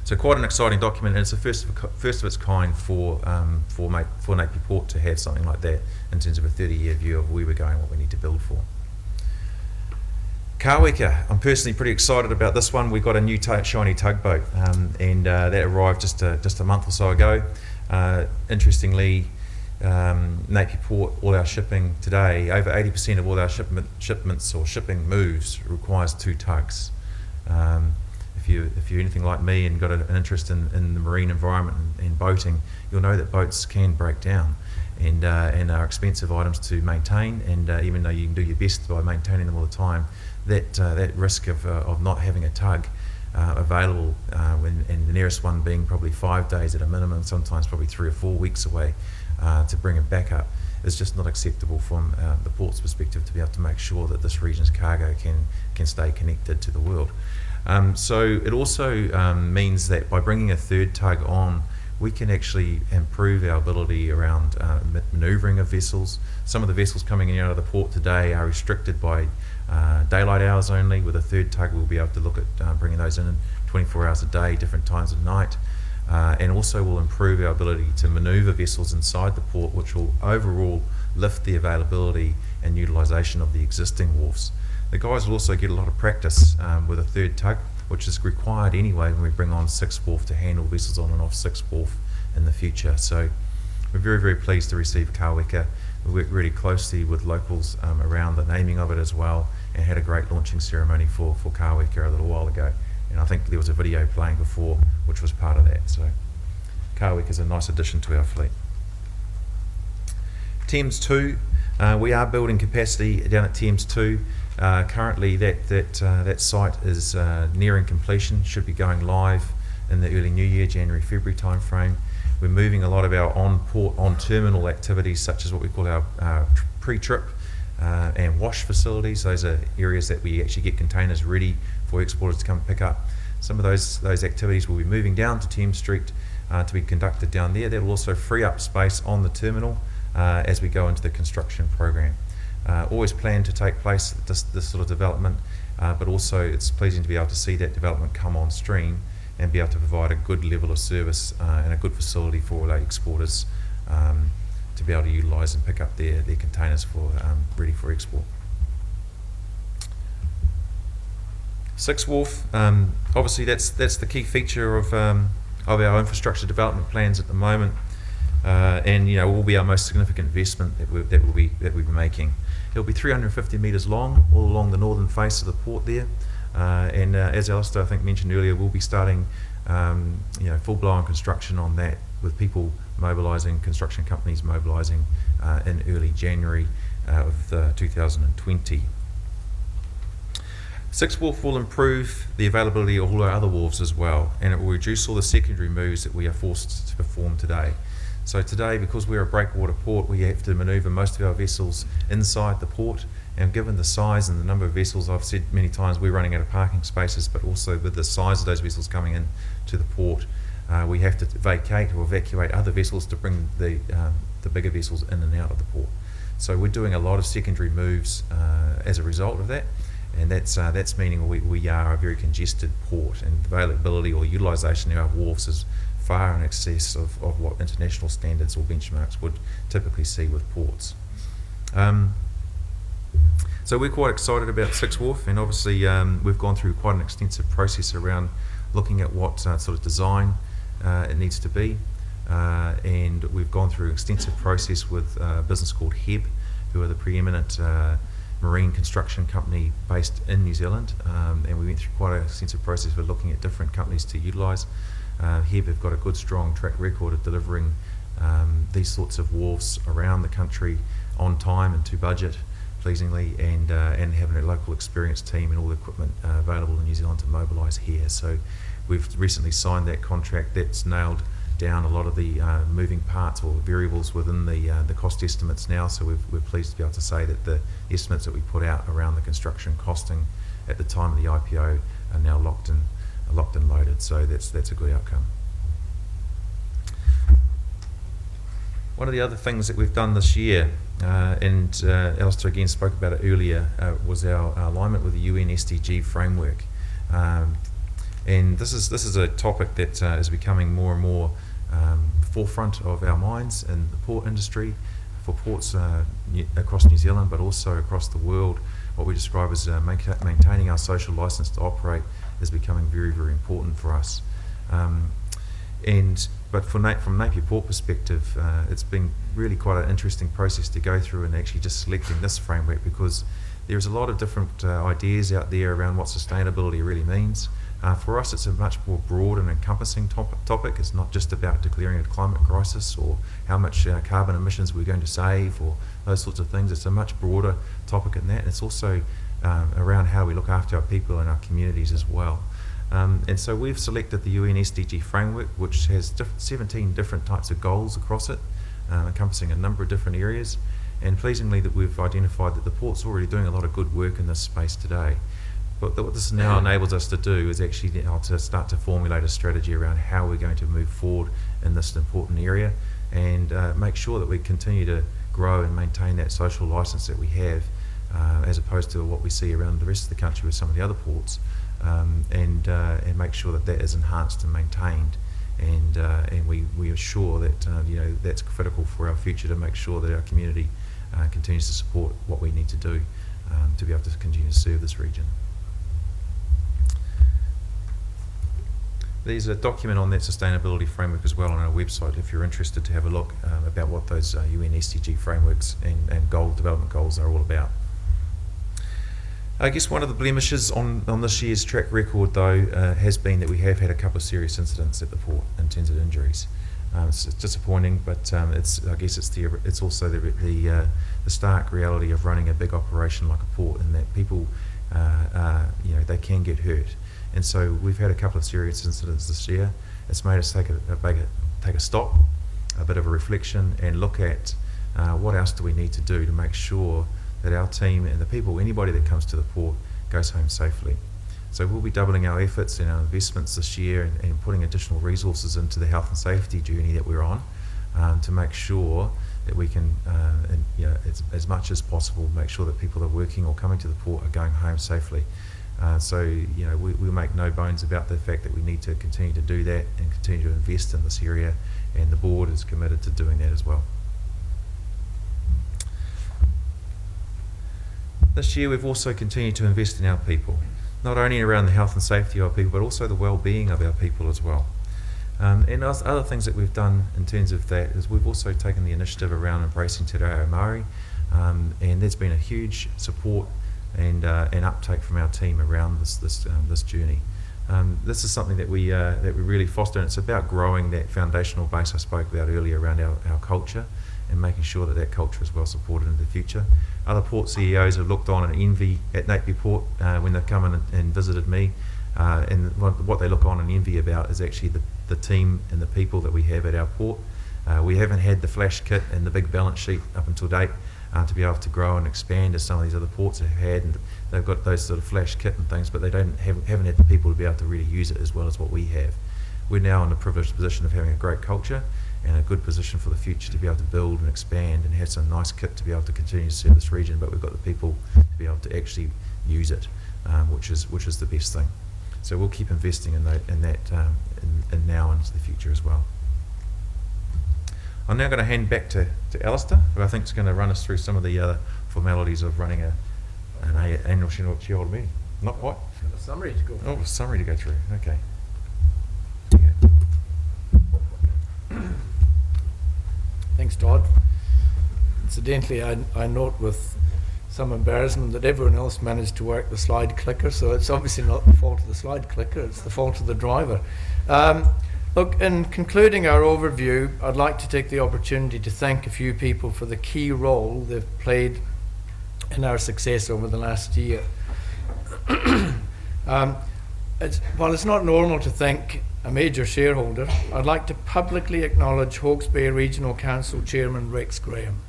So quite an exciting document, and it's the first of its kind for Napier Port to have something like that in terms of a 30-year view of where we're going, what we need to build for. Kāweka, I'm personally pretty excited about this one. We got a new shiny tugboat, and that arrived just a month or so ago. Interestingly, Napier Port, all our shipping today, over 80% of all our shipments or shipping moves requires 2 tugs. If you're anything like me and got an interest in the marine environment and boating, you'll know that boats can break down and are expensive items to maintain. And even though you can do your best by maintaining them all the time, that risk of not having a tug available, and the nearest one being probably 5 days at a minimum, sometimes probably 3 or 4 weeks away, to bring it back up, is just not acceptable from the port's perspective, to be able to make sure that this region's cargo can stay connected to the world. So it also means that by bringing a 3rd tug on, we can actually improve our ability around manoeuvring of vessels. Some of the vessels coming in and out of the port today are restricted by daylight hours only. With a 3rd tug, we'll be able to look at bringing those in 24 hours a day, different times of night, and also will improve our ability to manoeuvre vessels inside the port, which will overall lift the availability and utilisation of the existing wharfs. The guys will also get a lot of practice with a 3rd tug, which is required anyway when we bring on 6th Wharf to handle vessels on and off 6th Wharf in the future. So we're very, very pleased to receive Kāweka. We worked really closely with locals around the naming of it as well, and had a great launching ceremony for Kāweka a little while ago. And I think there was a video playing before which was part of that. So Kāweka is a nice addition to our fleet. Thames 2, we are building capacity down at Thames 2. Currently that site is nearing completion, should be going live in the early new year, January-February timeframe. We're moving a lot of our on-port, on-terminal activities, such as what we call our pre-trip and wash facilities. Those are areas that we actually get containers ready for exporters to come pick up. Some of those activities will be moving down to Thames Street to be conducted down there. That will also free up space on the terminal as we go into the construction program. Always planned to take place, this sort of development, but also it's pleasing to be able to see that development come on stream and be able to provide a good level of service and a good facility for all our exporters to be able to utilise and pick up their containers for ready for export. 6th Wharf, obviously that's the key feature of our infrastructure development plans at the moment, and will be our most significant investment that we'll be making. It'll be 350 metres long, all along the northern face of the port there, and as Alistair I think mentioned earlier, we'll be starting full-blown construction on that, with people mobilising, construction companies mobilising in early January of 2020. 6th Wharf will improve the availability of all our other wharves as well, and it will reduce all the secondary moves that we are forced to perform today. So today, because we're a breakwater port, we have to manoeuvre most of our vessels inside the port, and given the size and the number of vessels, I've said many times we're running out of parking spaces, but also with the size of those vessels coming in to the port, we have to vacate or evacuate other vessels to bring the bigger vessels in and out of the port. So we're doing a lot of secondary moves as a result of that, and that's meaning we are a very congested port, and availability or utilisation of our wharves is far in excess of what international standards or benchmarks would typically see with ports. So we're quite excited about 6th Wharf, and obviously we've gone through quite an extensive process around looking at what sort of design it needs to be, and we've gone through an extensive process with a business called HEB, who are the preeminent marine construction company based in New Zealand, and we went through quite an extensive process for looking at different companies to utilise. HEB have got a good strong track record of delivering these sorts of wharfs around the country on time and to budget, pleasingly, and having a local experienced team and all the equipment available in New Zealand to mobilise here. So we've recently signed that contract. That's nailed down a lot of the moving parts or variables within the cost estimates now, so we're pleased to be able to say that the estimates that we put out around the construction costing at the time of the IPO are now locked and loaded, so that's a good outcome. One of the other things that we've done this year, and Alistair again spoke about it earlier, was our alignment with the UN SDG framework. And this is a topic that is becoming more and more forefront of our minds in the port industry, for ports across New Zealand, but also across the world. What we describe as maintaining our social license to operate is becoming very, very important for us. But from Napier Port perspective, it's been really quite an interesting process to go through and actually just selecting this framework, because there's a lot of different ideas out there around what sustainability really means. For us, it's a much more broad and encompassing topic. It's not just about declaring a climate crisis or how much carbon emissions we're going to save or those sorts of things. It's a much broader topic than that. And it's also around how we look after our people and our communities as well. And so we've selected the UN SDG framework, which has 17 different types of goals across it, encompassing a number of different areas. And pleasingly that we've identified that the port's already doing a lot of good work in this space today. But what this now enables us to do is actually now to start to formulate a strategy around how we're going to move forward in this important area, and make sure that we continue to grow and maintain that social license that we have, as opposed to what we see around the rest of the country with some of the other ports, and make sure that that is enhanced and maintained, and we assure that that's critical for our future, to make sure that our community continues to support what we need to do to be able to continue to serve this region. There's a document on that sustainability framework as well on our website if you're interested to have a look about what those UN SDG frameworks and development goals are all about. I guess one of the blemishes on this year's track record, though, has been that we have had a couple of serious incidents at the port in terms of injuries. It's disappointing, but I guess it's also the stark reality of running a big operation like a port, in that people they can get hurt. And so we've had a couple of serious incidents this year. It's made us take a stop, a bit of a reflection, and look at what else do we need to do to make sure that our team and the people, anybody that comes to the port, goes home safely. So we'll be doubling our efforts and our investments this year, and putting additional resources into the health and safety journey that we're on, to make sure that we can, as much as possible, make sure that people that are working or coming to the port are going home safely. We make no bones about the fact that we need to continue to do that and continue to invest in this area, and the board is committed to doing that as well. This year we've also continued to invest in our people, not only around the health and safety of our people, but also the well-being of our people as well. And other things that we've done in terms of that is we've also taken the initiative around embracing Te Reo Māori, and there's been a huge support and uptake from our team around this journey. This is something that we really foster, and it's about growing that foundational base I spoke about earlier around our culture, and making sure that culture is well supported in the future. Other port CEOs have looked on in envy at Napier Port when they've come in and visited me, and what they look on in envy about is actually the team and the people that we have at our port. We haven't had the flash kit and the big balance sheet up until date to be able to grow and expand as some of these other ports have had, and they've got those sort of flash kit and things, but they haven't had the people to be able to really use it as well as what we have. We're now in the privileged position of having a great culture and a good position for the future to be able to build and expand and have some nice kit to be able to continue to serve this region, but we've got the people to be able to actually use it, which is the best thing. So we'll keep investing in that and now into the future as well. I'm now going to hand back to Alistair, who I think is going to run us through some of the other formalities of running an annual shareholder meeting. Not quite? Got a summary to go through. Oh, a summary to go through. Okay. Thanks, Todd. Incidentally, I note with some embarrassment that everyone else managed to work the slide clicker, so it's obviously not the fault of the slide clicker, it's the fault of the driver. Look, in concluding our overview, I'd like to take the opportunity to thank a few people for the key role they've played in our success over the last year. While it's not normal to thank a major shareholder, I'd like to publicly acknowledge Hawke's Bay Regional Council Chairman Rex Graham.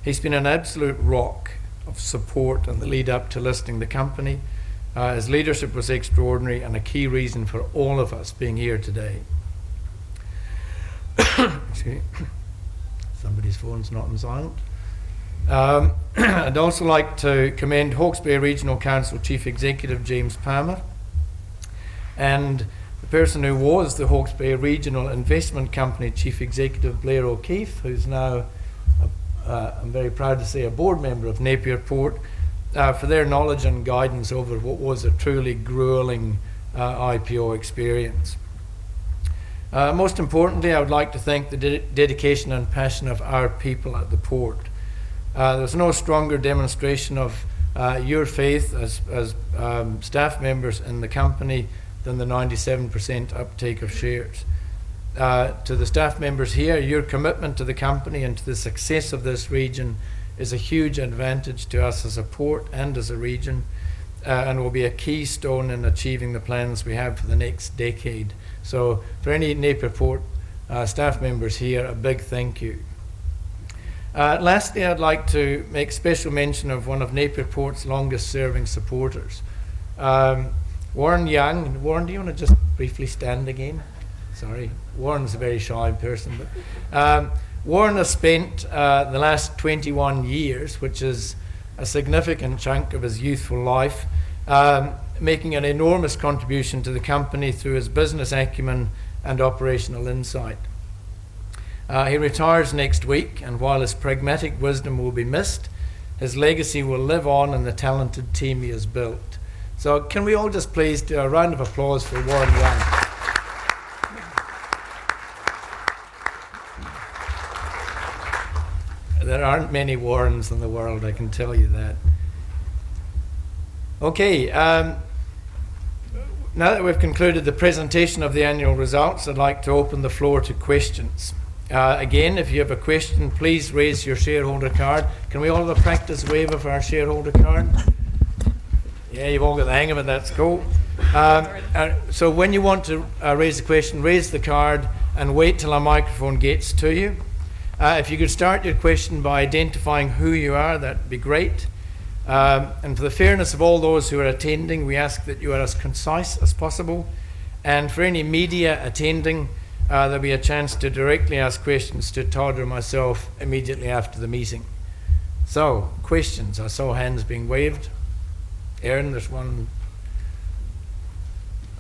He's been an absolute rock of support in the lead up to listing the company. His leadership was extraordinary and a key reason for all of us being here today. Excuse me. Somebody's phone's not on silent. I'd also like to commend Hawke's Bay Regional Council Chief Executive James Palmer and the person who was the Hawke's Bay Regional Investment Company Chief Executive, Blair O'Keefe, who's now, I'm very proud to say, a board member of Napier Port, for their knowledge and guidance over what was a truly grueling IPO experience. Most importantly, I would like to thank the dedication and passion of our people at the port. There's no stronger demonstration of your faith as staff members in the company than the 97% uptake of shares. To the staff members here, your commitment to the company and to the success of this region is a huge advantage to us as a port and as a region, and will be a keystone in achieving the plans we have for the next decade. So for any Napier Port staff members here, a big thank you. Lastly, I'd like to make special mention of one of Napier Port's longest serving supporters, Warren Young. Warren, do you want to just briefly stand again? Sorry, Warren's a very shy person. But Warren has spent the last 21 years, which is a significant chunk of his youthful life, making an enormous contribution to the company through his business acumen and operational insight. He retires next week, and while his pragmatic wisdom will be missed, his legacy will live on in the talented team he has built. So can we all just please do a round of applause for Warren Young? There aren't many Warrens in the world, I can tell you that. Okay, now that we've concluded the presentation of the annual results, I'd like to open the floor to questions. Again, if you have a question, please raise your shareholder card. Can we all have a practice wave of our shareholder card? Yeah, you've all got the hang of it, that's cool. So when you want to raise a question, raise the card and wait till a microphone gets to you. If you could start your question by identifying who you are, that'd be great. And for the fairness of all those who are attending, we ask that you are as concise as possible. And for any media attending, there'll be a chance to directly ask questions to Todd or myself immediately after the meeting. So, questions. I saw hands being waved. Aaron, there's one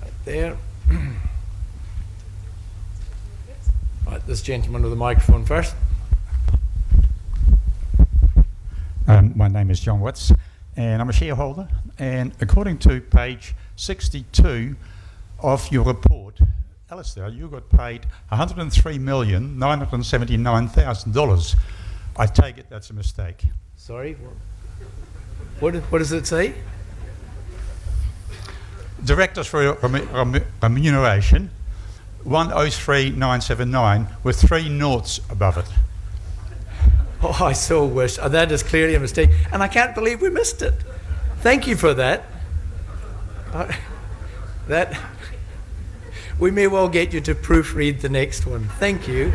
right there. Right, this gentleman with the microphone first. My name is John Witts, and I'm a shareholder. And according to page 62 of your report, Alistair, you got paid $103,979,000. I take it that's a mistake. Sorry, what does it say? Directors for remuneration, 103,979 with 3 noughts above it. Oh, I so wish. That is clearly a mistake. And I can't believe we missed it. Thank you for that. We may well get you to proofread the next one. Thank you.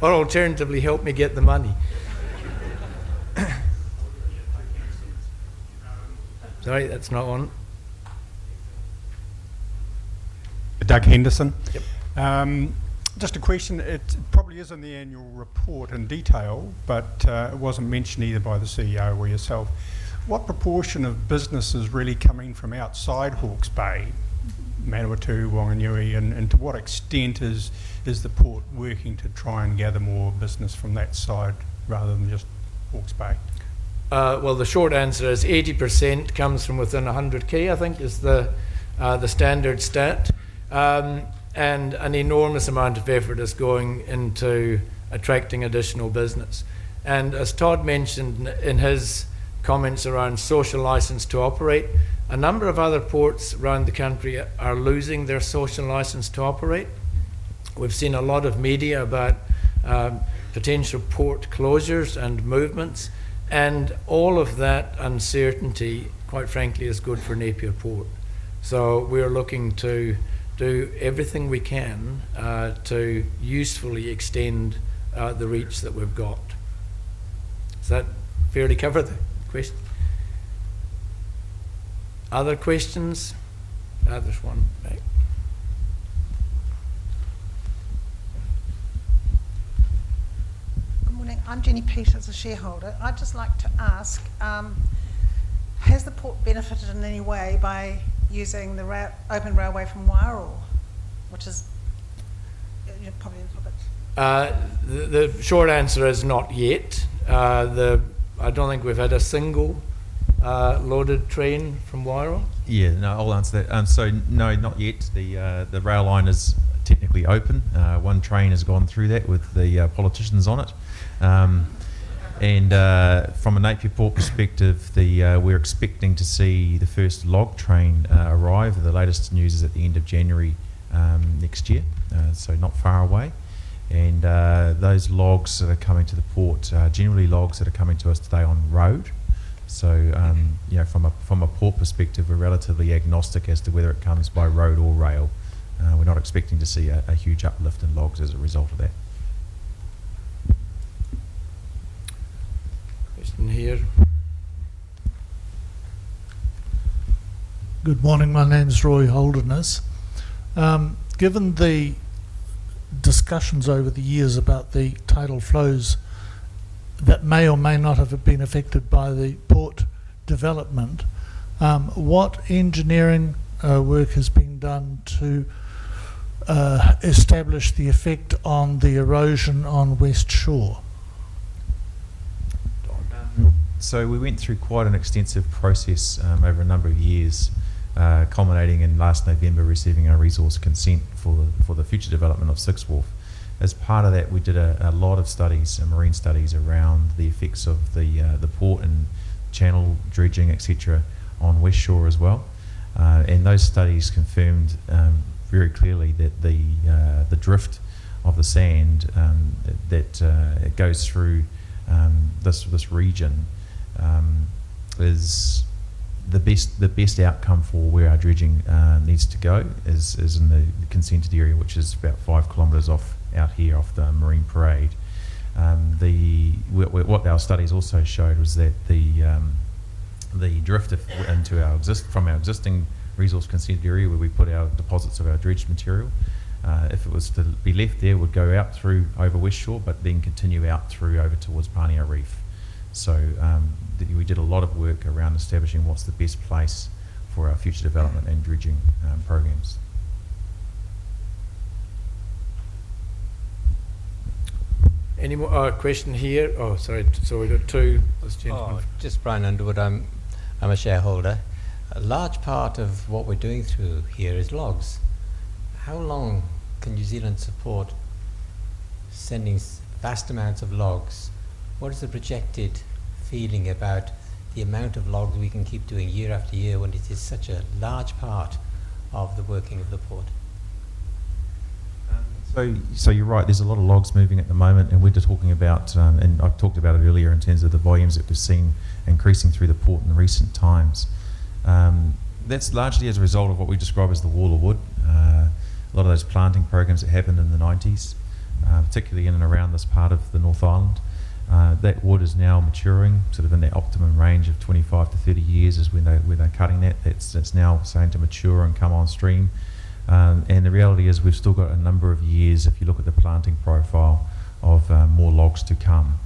Or alternatively, help me get the money. Sorry, that's not on. Doug Henderson. Yep. Just a question, it probably is in the annual report in detail, but it wasn't mentioned either by the CEO or yourself. What proportion of business is really coming from outside Hawke's Bay, Manawatu, Wanganui, and to what extent is the port working to try and gather more business from that side rather than just Hawke's Bay? Well, the short answer is 80% comes from within 100k, I think, is the standard stat. And an enormous amount of effort is going into attracting additional business. And as Todd mentioned in his comments around social license to operate, a number of other ports around the country are losing their social license to operate. We've seen a lot of media about potential port closures and movements, and all of that uncertainty, quite frankly, is good for Napier Port. So we're looking to do everything we can to usefully extend the reach that we've got. Does that fairly cover the question? Other questions? There's one back. Good morning. I'm Jenny Peters, a shareholder. I'd just like to ask, has the port benefited in any way by using the open railway from Wairoa, which is probably a little bit... The short answer is not yet. I don't think we've had a single loaded train from Wairoa. Yeah, no, I'll answer that. So no, not yet. The rail line is technically open. One train has gone through that with the politicians on it. And from a Napier Port perspective, we're expecting to see the first log train arrive. The latest news is at the end of January next year, so not far away. And those logs that are coming to the port are generally logs that are coming to us today on road. So from a port perspective, we're relatively agnostic as to whether it comes by road or rail. We're not expecting to see a huge uplift in logs as a result of that. Question here. Good morning, my name's Roy Holderness. Given the discussions over the years about the tidal flows that may or may not have been affected by the port development, what engineering work has been done to establish the effect on the erosion on West Shore? So we went through quite an extensive process over a number of years, culminating in last November receiving a resource consent for the future development of Sixth Wharf. As part of that, we did a lot of studies, marine studies, around the effects of the port and channel dredging, etc., on West Shore as well. And those studies confirmed very clearly that the drift of the sand that it goes through this region is the best outcome for where our dredging needs to go is in the consented area, which is about 5 kilometres out here off the Marine Parade. What our studies also showed was that the drift from our existing resource consented area where we put our deposits of our dredged material, if it was to be left there, would go out through over West Shore, but then continue out through over towards Pāngia Reef. So we did a lot of work around establishing what's the best place for our future development and dredging programs. Any more question here? Oh, sorry. So we've got two. This gentleman. Just Brian Underwood. I'm a shareholder. A large part of what we're doing through here is logs. How long can New Zealand support sending vast amounts of logs? What is the projected feeling about the amount of logs we can keep doing year after year when it is such a large part of the working of the port? So you're right, there's a lot of logs moving at the moment, and we're just talking about, and I've talked about it earlier in terms of the volumes that we've seen increasing through the port in recent times. That's largely as a result of what we describe as the wall of wood. A lot of those planting programs that happened in the 90s, particularly in and around this part of the North Island. That wood is now maturing, sort of in that optimum range of 25 to 30 years is when they're cutting that. That's now starting to mature and come on stream. And the reality is we've still got a number of years, if you look at the planting profile, of more logs to come.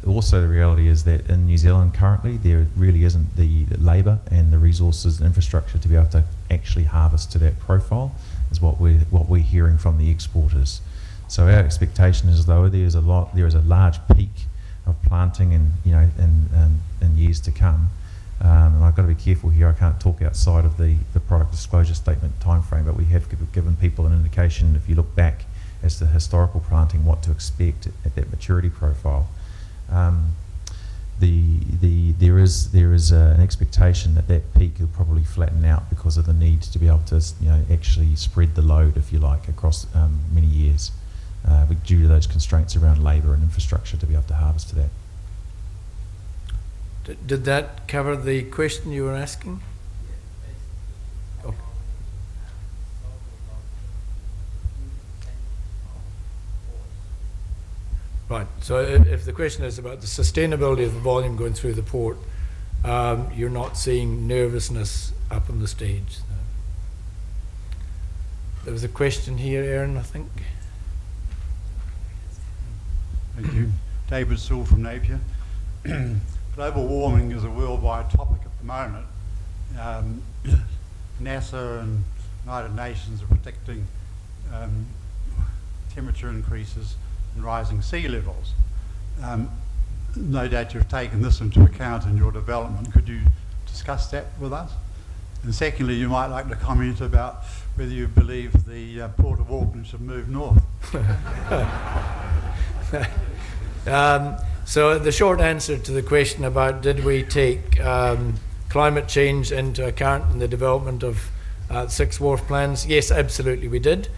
Also the reality is that in New Zealand currently there really isn't the labour and the resources and infrastructure to be able to actually harvest to that profile, is what we're hearing from the exporters. So our expectation is, though, there is a large peak of planting in years to come. And I've got to be careful here, I can't talk outside of the product disclosure statement timeframe, but we have given people an indication, if you look back as to historical planting, what to expect at that maturity profile. There is an expectation that peak will probably flatten out because of the need to be able to actually spread the load, if you like, across many years, due to those constraints around labour and infrastructure to be able to harvest to that. Did that cover the question you were asking? Oh. Right, so if the question is about the sustainability of the volume going through the port, you're not seeing nervousness up on the stage. There was a question here, Aaron, I think. Thank you. David Sewell from Napier. Global warming is a worldwide topic at the moment. NASA and United Nations are predicting temperature increases and rising sea levels. No doubt you've taken this into account in your development. Could you discuss that with us? And secondly, you might like to comment about whether you believe the Port of Auckland should move north. So the short answer to the question about did we take climate change into account in the development of Six Wharf plans, yes, absolutely we did.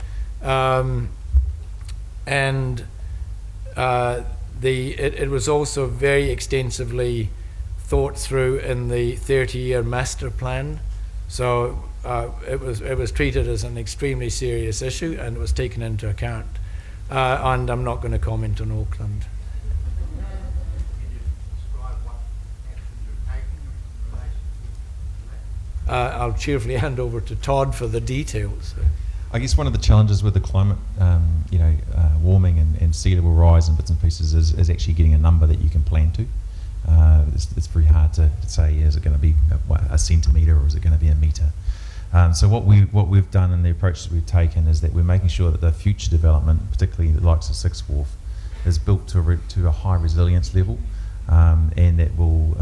It was also very extensively thought through in the 30-year master plan. So it was treated as an extremely serious issue, and it was taken into account. And I'm not going to comment on Auckland. I'll cheerfully hand over to Todd for the details. I guess one of the challenges with the climate, warming and sea level rise and bits and pieces is actually getting a number that you can plan to. It's very hard to say, is it going to be a centimetre or is it going to be a metre? So what we've done and the approach that we've taken is that we're making sure that the future development, particularly the likes of Six Wharf, is built to a high resilience level, and that will,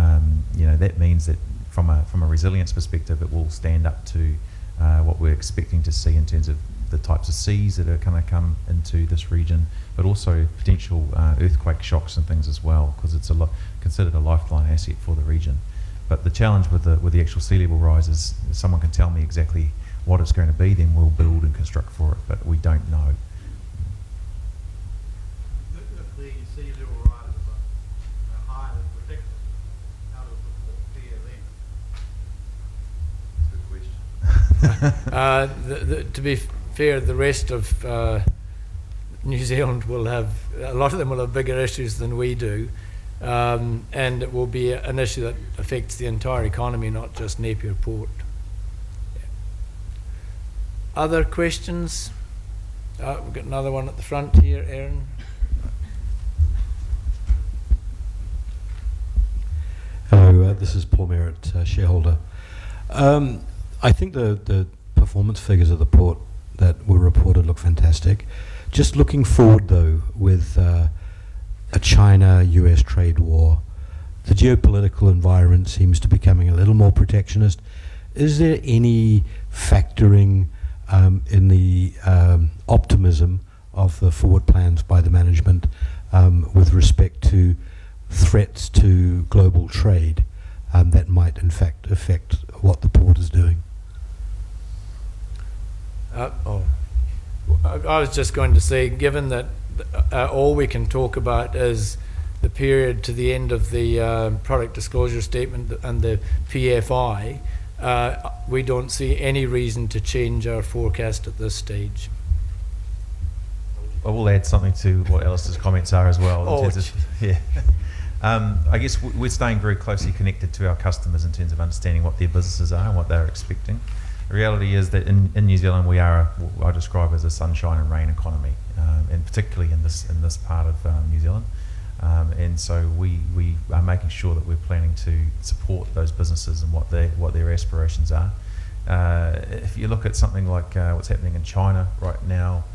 that means that from a resilience perspective, it will stand up to what we're expecting to see in terms of the types of seas that are going to come into this region, but also potential earthquake shocks and things as well, because it's considered a lifeline asset for the region. But the challenge with the actual sea level rise is, if someone can tell me exactly what it's going to be, then we'll build and construct for it, but we don't know. If the sea level rises are higher than predicted, how does the port fare then? That's a good question. To be fair, the rest of New Zealand will have, a lot of them will have bigger issues than we do, and it will be an issue that affects the entire economy, not just Napier Port. Other questions? We've got another one at the front here, Aaron. Hello, this is Paul Merritt, shareholder. I think the performance figures of the port that were reported look fantastic. Just looking forward though, with a China-US trade war, the geopolitical environment seems to be becoming a little more protectionist. Is there any factoring in the optimism of the forward plans by the management with respect to threats to global trade that might in fact affect what the port is doing? I was just going to say, given that all we can talk about is the period to the end of the product disclosure statement and the PFI, we don't see any reason to change our forecast at this stage. I will add something to what Alistair's comments are as well. I guess we're staying very closely connected to our customers in terms of understanding what their businesses are and what they're expecting. The reality is that in New Zealand we are what I describe as a sunshine and rain economy, and particularly in this part of New Zealand. And so we are making sure that we're planning to support those businesses and what their aspirations are. If you look at something like what's happening in China right now,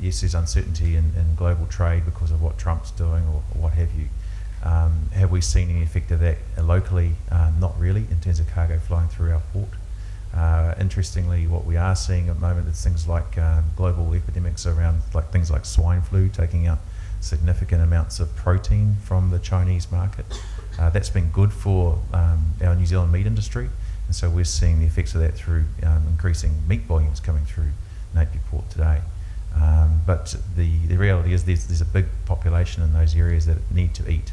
yes, there's uncertainty in global trade because of what Trump's doing or what have you. Have we seen any effect of that locally? Not really, in terms of cargo flowing through our port. Interestingly, what we are seeing at the moment is things like global epidemics around things like swine flu taking out significant amounts of protein from the Chinese market. That's been good for our New Zealand meat industry, and so we're seeing the effects of that through increasing meat volumes coming through Napier Port today. But the reality is there's a big population in those areas that need to eat,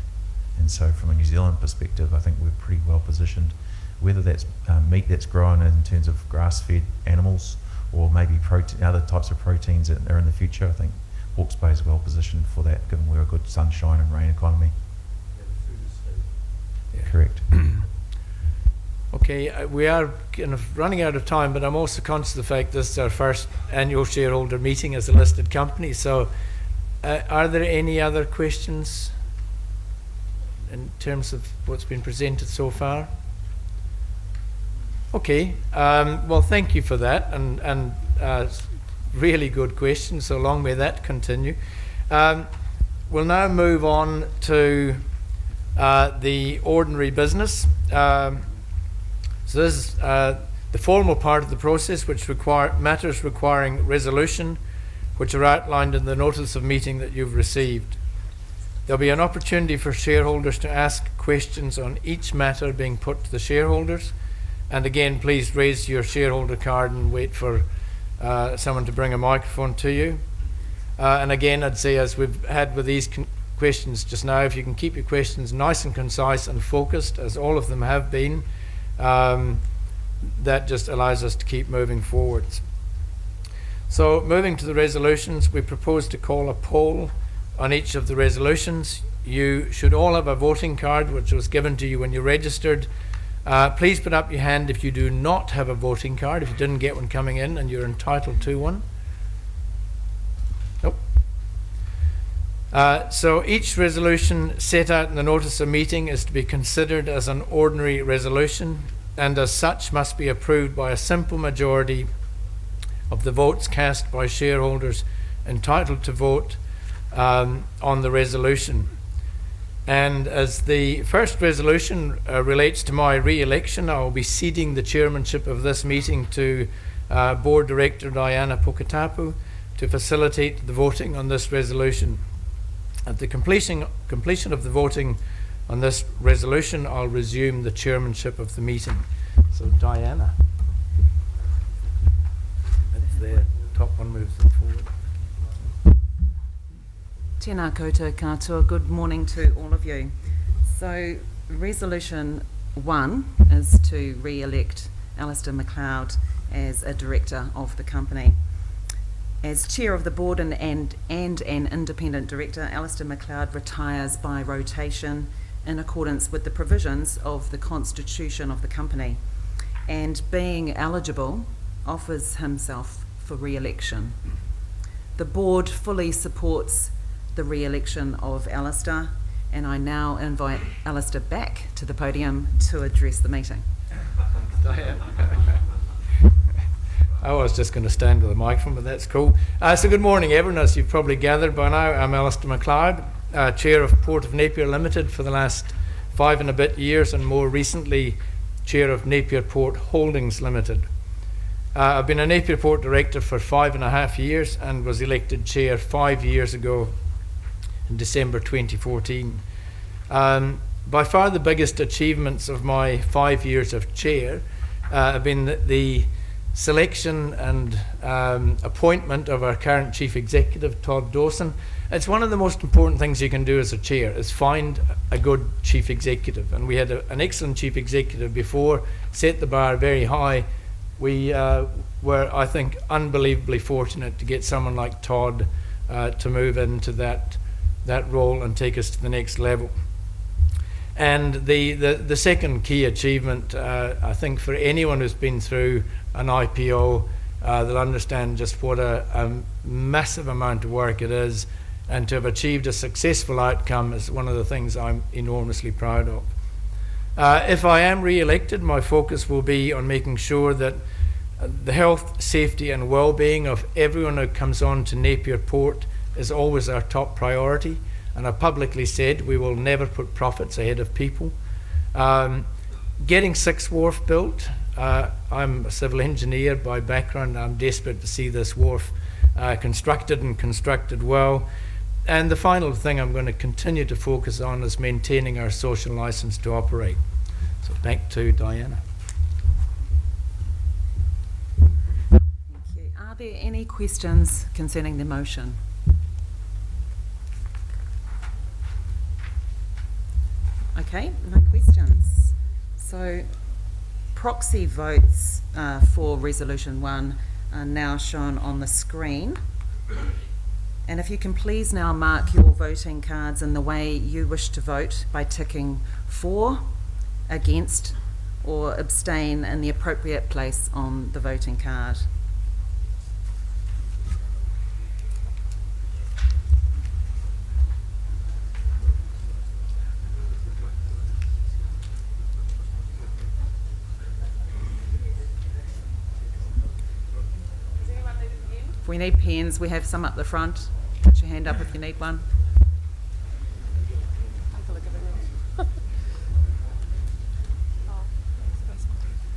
and so from a New Zealand perspective, I think we're pretty well positioned. Whether that's meat that's grown in terms of grass-fed animals or maybe other types of proteins that are in the future, I think Hawke's Bay is well positioned for that, given we're a good sunshine and rain economy. Yeah. Correct. Okay, we are kind of running out of time, but I'm also conscious of the fact this is our first annual shareholder meeting as a listed company. So are there any other questions in terms of what's been presented so far? Okay. Well, thank you for that, and really good question. So long may that continue. We'll now move on to the ordinary business. So this is the formal part of the process, which matters requiring resolution, which are outlined in the notice of meeting that you've received. There'll be an opportunity for shareholders to ask questions on each matter being put to the shareholders. And again, please raise your shareholder card and wait for someone to bring a microphone to you. And again, I'd say, as we've had with these questions just now, if you can keep your questions nice and concise and focused, as all of them have been, that just allows us to keep moving forwards. So moving to the resolutions, we propose to call a poll on each of the resolutions. You should all have a voting card which was given to you when you registered. Please put up your hand if you do not have a voting card, if you didn't get one coming in and you're entitled to one. Nope. So each resolution set out in the notice of meeting is to be considered as an ordinary resolution, and as such must be approved by a simple majority of the votes cast by shareholders entitled to vote on the resolution. And as the first resolution relates to my re-election, I will be ceding the chairmanship of this meeting to Board Director Diana Pokatapu to facilitate the voting on this resolution. At the completion of the voting on this resolution, I'll resume the chairmanship of the meeting. So Diana, that's the top one, moves them forward. Tēnā koutou katoa, good morning to all of you. So resolution 1 is to re-elect Alistair McLeod as a director of the company. As chair of the board and an independent director, Alistair McLeod retires by rotation in accordance with the provisions of the constitution of the company, and being eligible, offers himself for re-election. The board fully supports the re-election of Alistair, and I now invite Alistair back to the podium to address the meeting. I was just going to stand with the microphone, but that's cool. So good morning, everyone. As you've probably gathered by now, I'm Alistair McLeod, Chair of Port of Napier Limited for the last 5 and a bit years, and more recently, Chair of Napier Port Holdings Limited. I've been a Napier Port Director for 5.5 years and was elected Chair 5 years ago in December 2014. By far the biggest achievements of my 5 years of Chair have been the selection and appointment of our current Chief Executive, Todd Dawson. It's one of the most important things you can do as a chair, is find a good Chief Executive. And we had an excellent Chief Executive before, set the bar very high. We were, I think, unbelievably fortunate to get someone like Todd to move into that role and take us to the next level. And the second key achievement, I think, for anyone who's been through an IPO, they'll understand just what a massive amount of work it is, and to have achieved a successful outcome is one of the things I'm enormously proud of. If I am re-elected, my focus will be on making sure that the health, safety and well-being of everyone who comes on to Napier Port is always our top priority, and I've publicly said we will never put profits ahead of people. Getting Sixth Wharf built, I'm a civil engineer by background. I'm desperate to see this wharf constructed and constructed well. And the final thing I'm going to continue to focus on is maintaining our social licence to operate. So back to Diana. Thank you. Are there any questions concerning the motion? Okay, no questions. So proxy votes for resolution 1 are now shown on the screen. And if you can please now mark your voting cards in the way you wish to vote by ticking for, against, or abstain in the appropriate place on the voting card. If we need pens, we have some up the front. Put your hand up if you need one.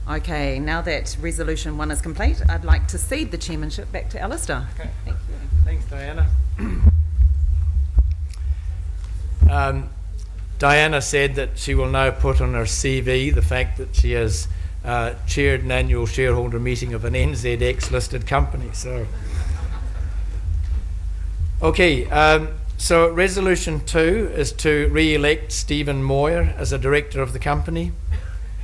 Okay, now that resolution 1 is complete, I'd like to cede the chairmanship back to Alistair. Okay. Thank you. Thanks, Diana. Diana said that she will now put on her CV the fact that she has chaired an annual shareholder meeting of an NZX listed company. So, okay, so resolution 2 is to re-elect Stephen Moyer as a director of the company.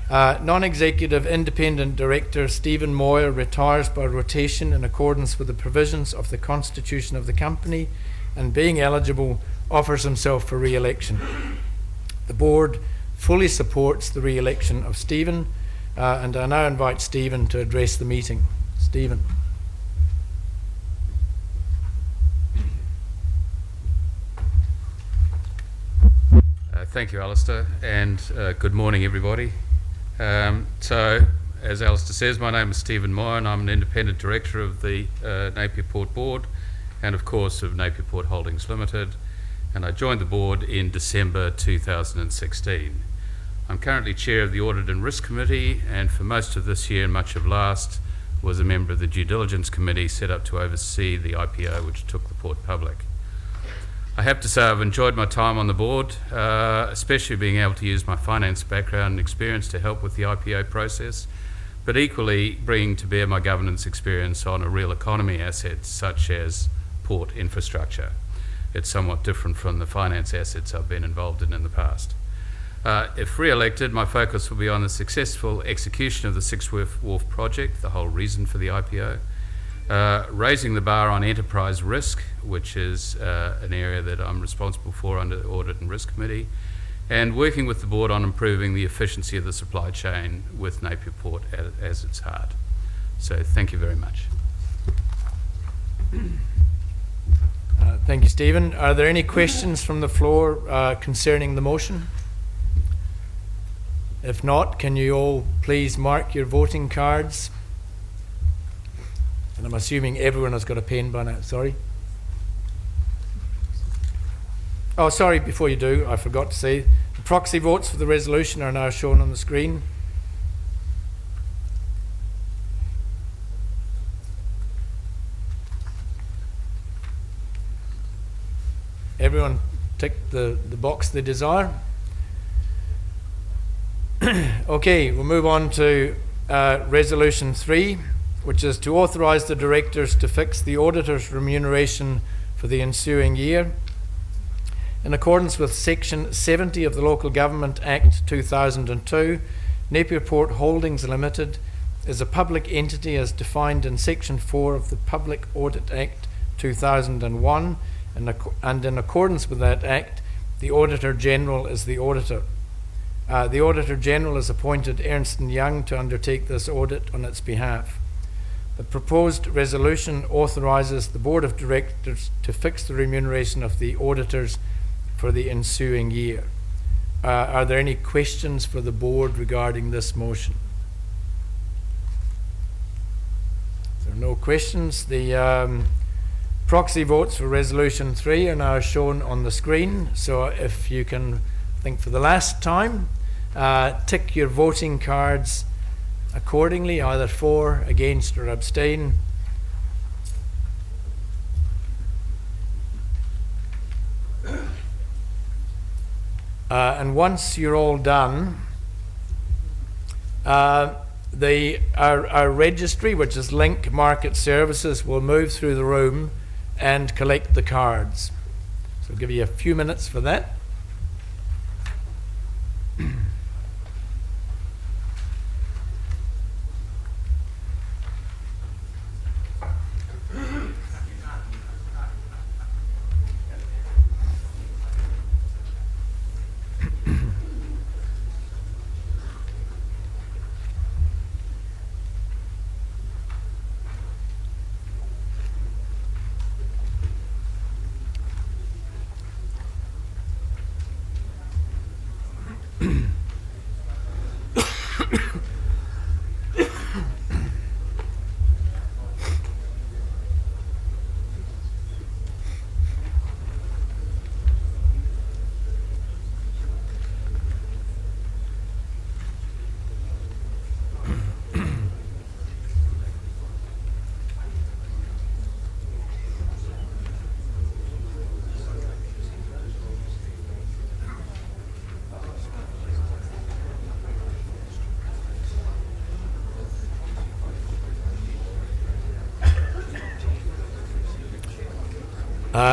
Non-executive independent director Stephen Moyer retires by rotation in accordance with the provisions of the constitution of the company, and being eligible offers himself for re-election. The board fully supports the re-election of Stephen, and I now invite Stephen to address the meeting. Stephen. Thank you, Alistair, and good morning, everybody. So, as Alistair says, my name is Stephen Moyer, and I'm an independent director of the Napier Port Board, and of course of Napier Port Holdings Limited, and I joined the board in December 2016. I'm currently chair of the Audit and Risk Committee, and for most of this year and much of last was a member of the Due Diligence Committee set up to oversee the IPO which took the port public. I have to say I've enjoyed my time on the board, especially being able to use my finance background and experience to help with the IPO process, but equally bringing to bear my governance experience on a real economy assets such as port infrastructure. It's somewhat different from the finance assets I've been involved in the past. If re-elected, my focus will be on the successful execution of the Six Wharf project, the whole reason for the IPO, raising the bar on enterprise risk, which is an area that I'm responsible for under the Audit and Risk Committee, and working with the board on improving the efficiency of the supply chain with Napier Port as its heart. So thank you very much. Thank you, Stephen. Are there any questions from the floor concerning the motion? If not, can you all please mark your voting cards? And I'm assuming everyone has got a pen by now. Sorry. Oh, sorry, before you do, I forgot to say, the proxy votes for the resolution are now shown on the screen. Everyone tick the box they desire. Okay, we'll move on to resolution 3, which is to authorise the directors to fix the auditor's remuneration for the ensuing year. In accordance with Section 70 of the Local Government Act 2002, Napier Port Holdings Limited is a public entity as defined in Section 4 of the Public Audit Act 2001, and in accordance with that Act, the Auditor General is the auditor. The Auditor General has appointed Ernst & Young to undertake this audit on its behalf. The proposed resolution authorises the Board of Directors to fix the remuneration of the auditors for the ensuing year. Are there any questions for the Board regarding this motion? If there are no questions, the proxy votes for resolution 3 are now shown on the screen. So if you can, I think for the last time, tick your voting cards accordingly, either for, against or abstain. And once you're all done, our registry, which is Link Market Services, will move through the room and collect the cards. So I'll give you a few minutes for that.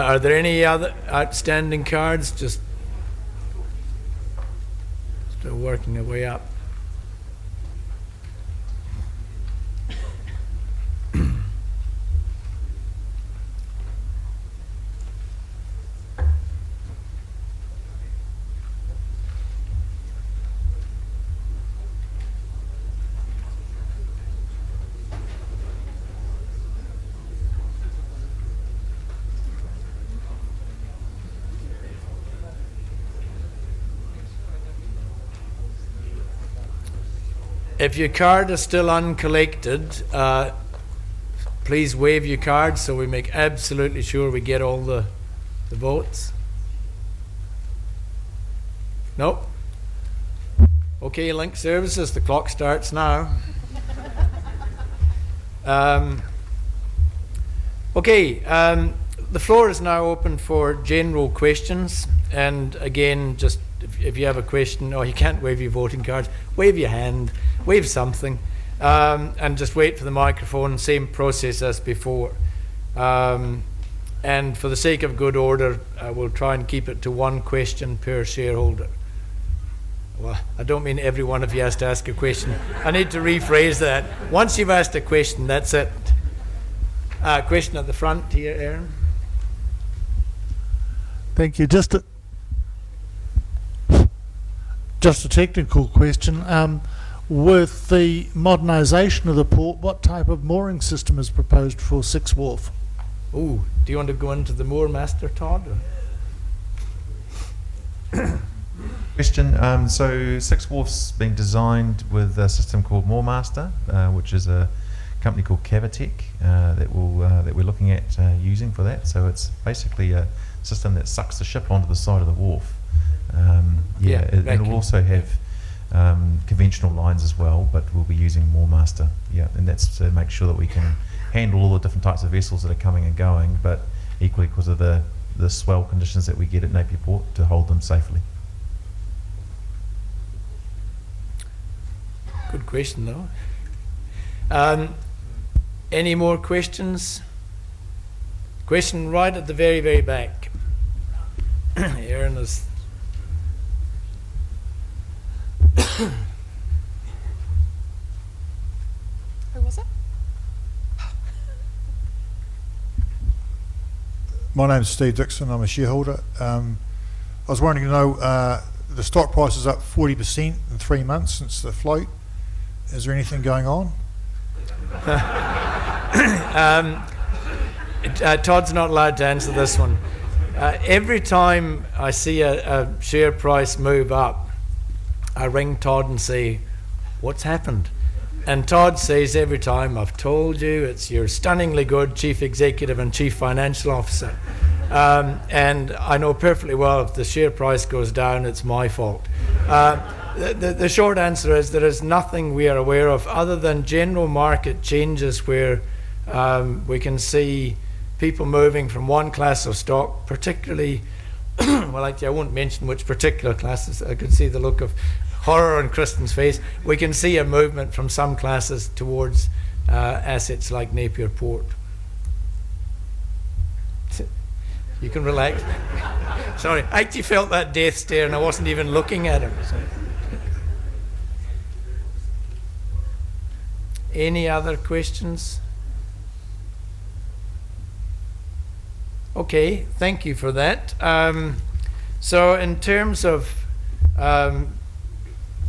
Are there any other outstanding cards? Just still working our way up. If your card is still uncollected, please wave your card so we make absolutely sure we get all the votes. Nope. Okay, Link Services, the clock starts now. The floor is now open for general questions. And again, just if you have a question, or you can't wave your voting cards, wave your hand, wave something, and just wait for the microphone, same process as before. And for the sake of good order, we'll try and keep it to one question per shareholder. Well, I don't mean every one of you has to ask a question. I need to rephrase that. Once you've asked a question, that's it. Question at the front here, Aaron. Thank you. Just a technical question. With the modernisation of the port, what type of mooring system is proposed for Six Wharf? Oh, do you want to go into the Moor Master, Todd? Question. So Six Wharf's being designed with a system called Moormaster, which is a company called Cavitec that we're looking at using for that. So it's basically a system that sucks the ship onto the side of the wharf. It will also have conventional lines as well, but we'll be using Moormaster. Yeah, and that's to make sure that we can handle all the different types of vessels that are coming and going, but equally because of the swell conditions that we get at Napier Port, to hold them safely. Good question, though. Any more questions? Question right at the very, very back. Aaron is. Who was it? My name's Steve Dixon. I'm a shareholder. I was wanting to know, the stock price is up 40% in 3 months since the float. Is there anything going on? Todd's not allowed to answer this one. Every time I see a share price move up, I ring Todd and say, what's happened? And Todd says every time, I've told you, it's your stunningly good Chief Executive and Chief Financial Officer. And I know perfectly well if the share price goes down, it's my fault. The short answer is there is nothing we are aware of other than general market changes where we can see people moving from one class of stock, particularly, well, actually I won't mention which particular classes. I could see the look of horror on Kristen's face. We can see a movement from some classes towards assets like Napier Port. You can relax. Sorry, I actually felt that death stare and I wasn't even looking at him. So. Any other questions? Okay, thank you for that. So in terms of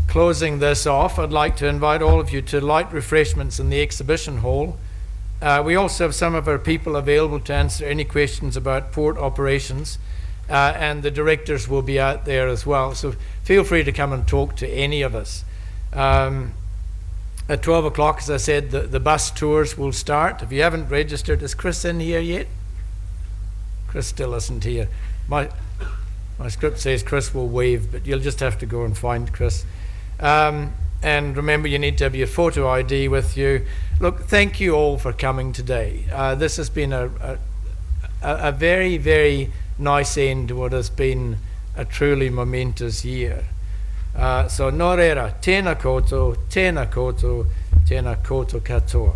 closing this off, I'd like to invite all of you to light refreshments in the exhibition hall. We also have some of our people available to answer any questions about port operations, and the directors will be out there as well. So feel free to come and talk to any of us. At 12 o'clock, as I said, the bus tours will start. If you haven't registered, is Chris in here yet? Chris still isn't here. My script says Chris will wave, but you'll just have to go and find Chris. And remember, you need to have your photo ID with you. Look, thank you all for coming today. This has been a very, very nice end to what has been a truly momentous year. So nō reira, tēnā koutou, tēnā koutou, tēnā koutou katoa.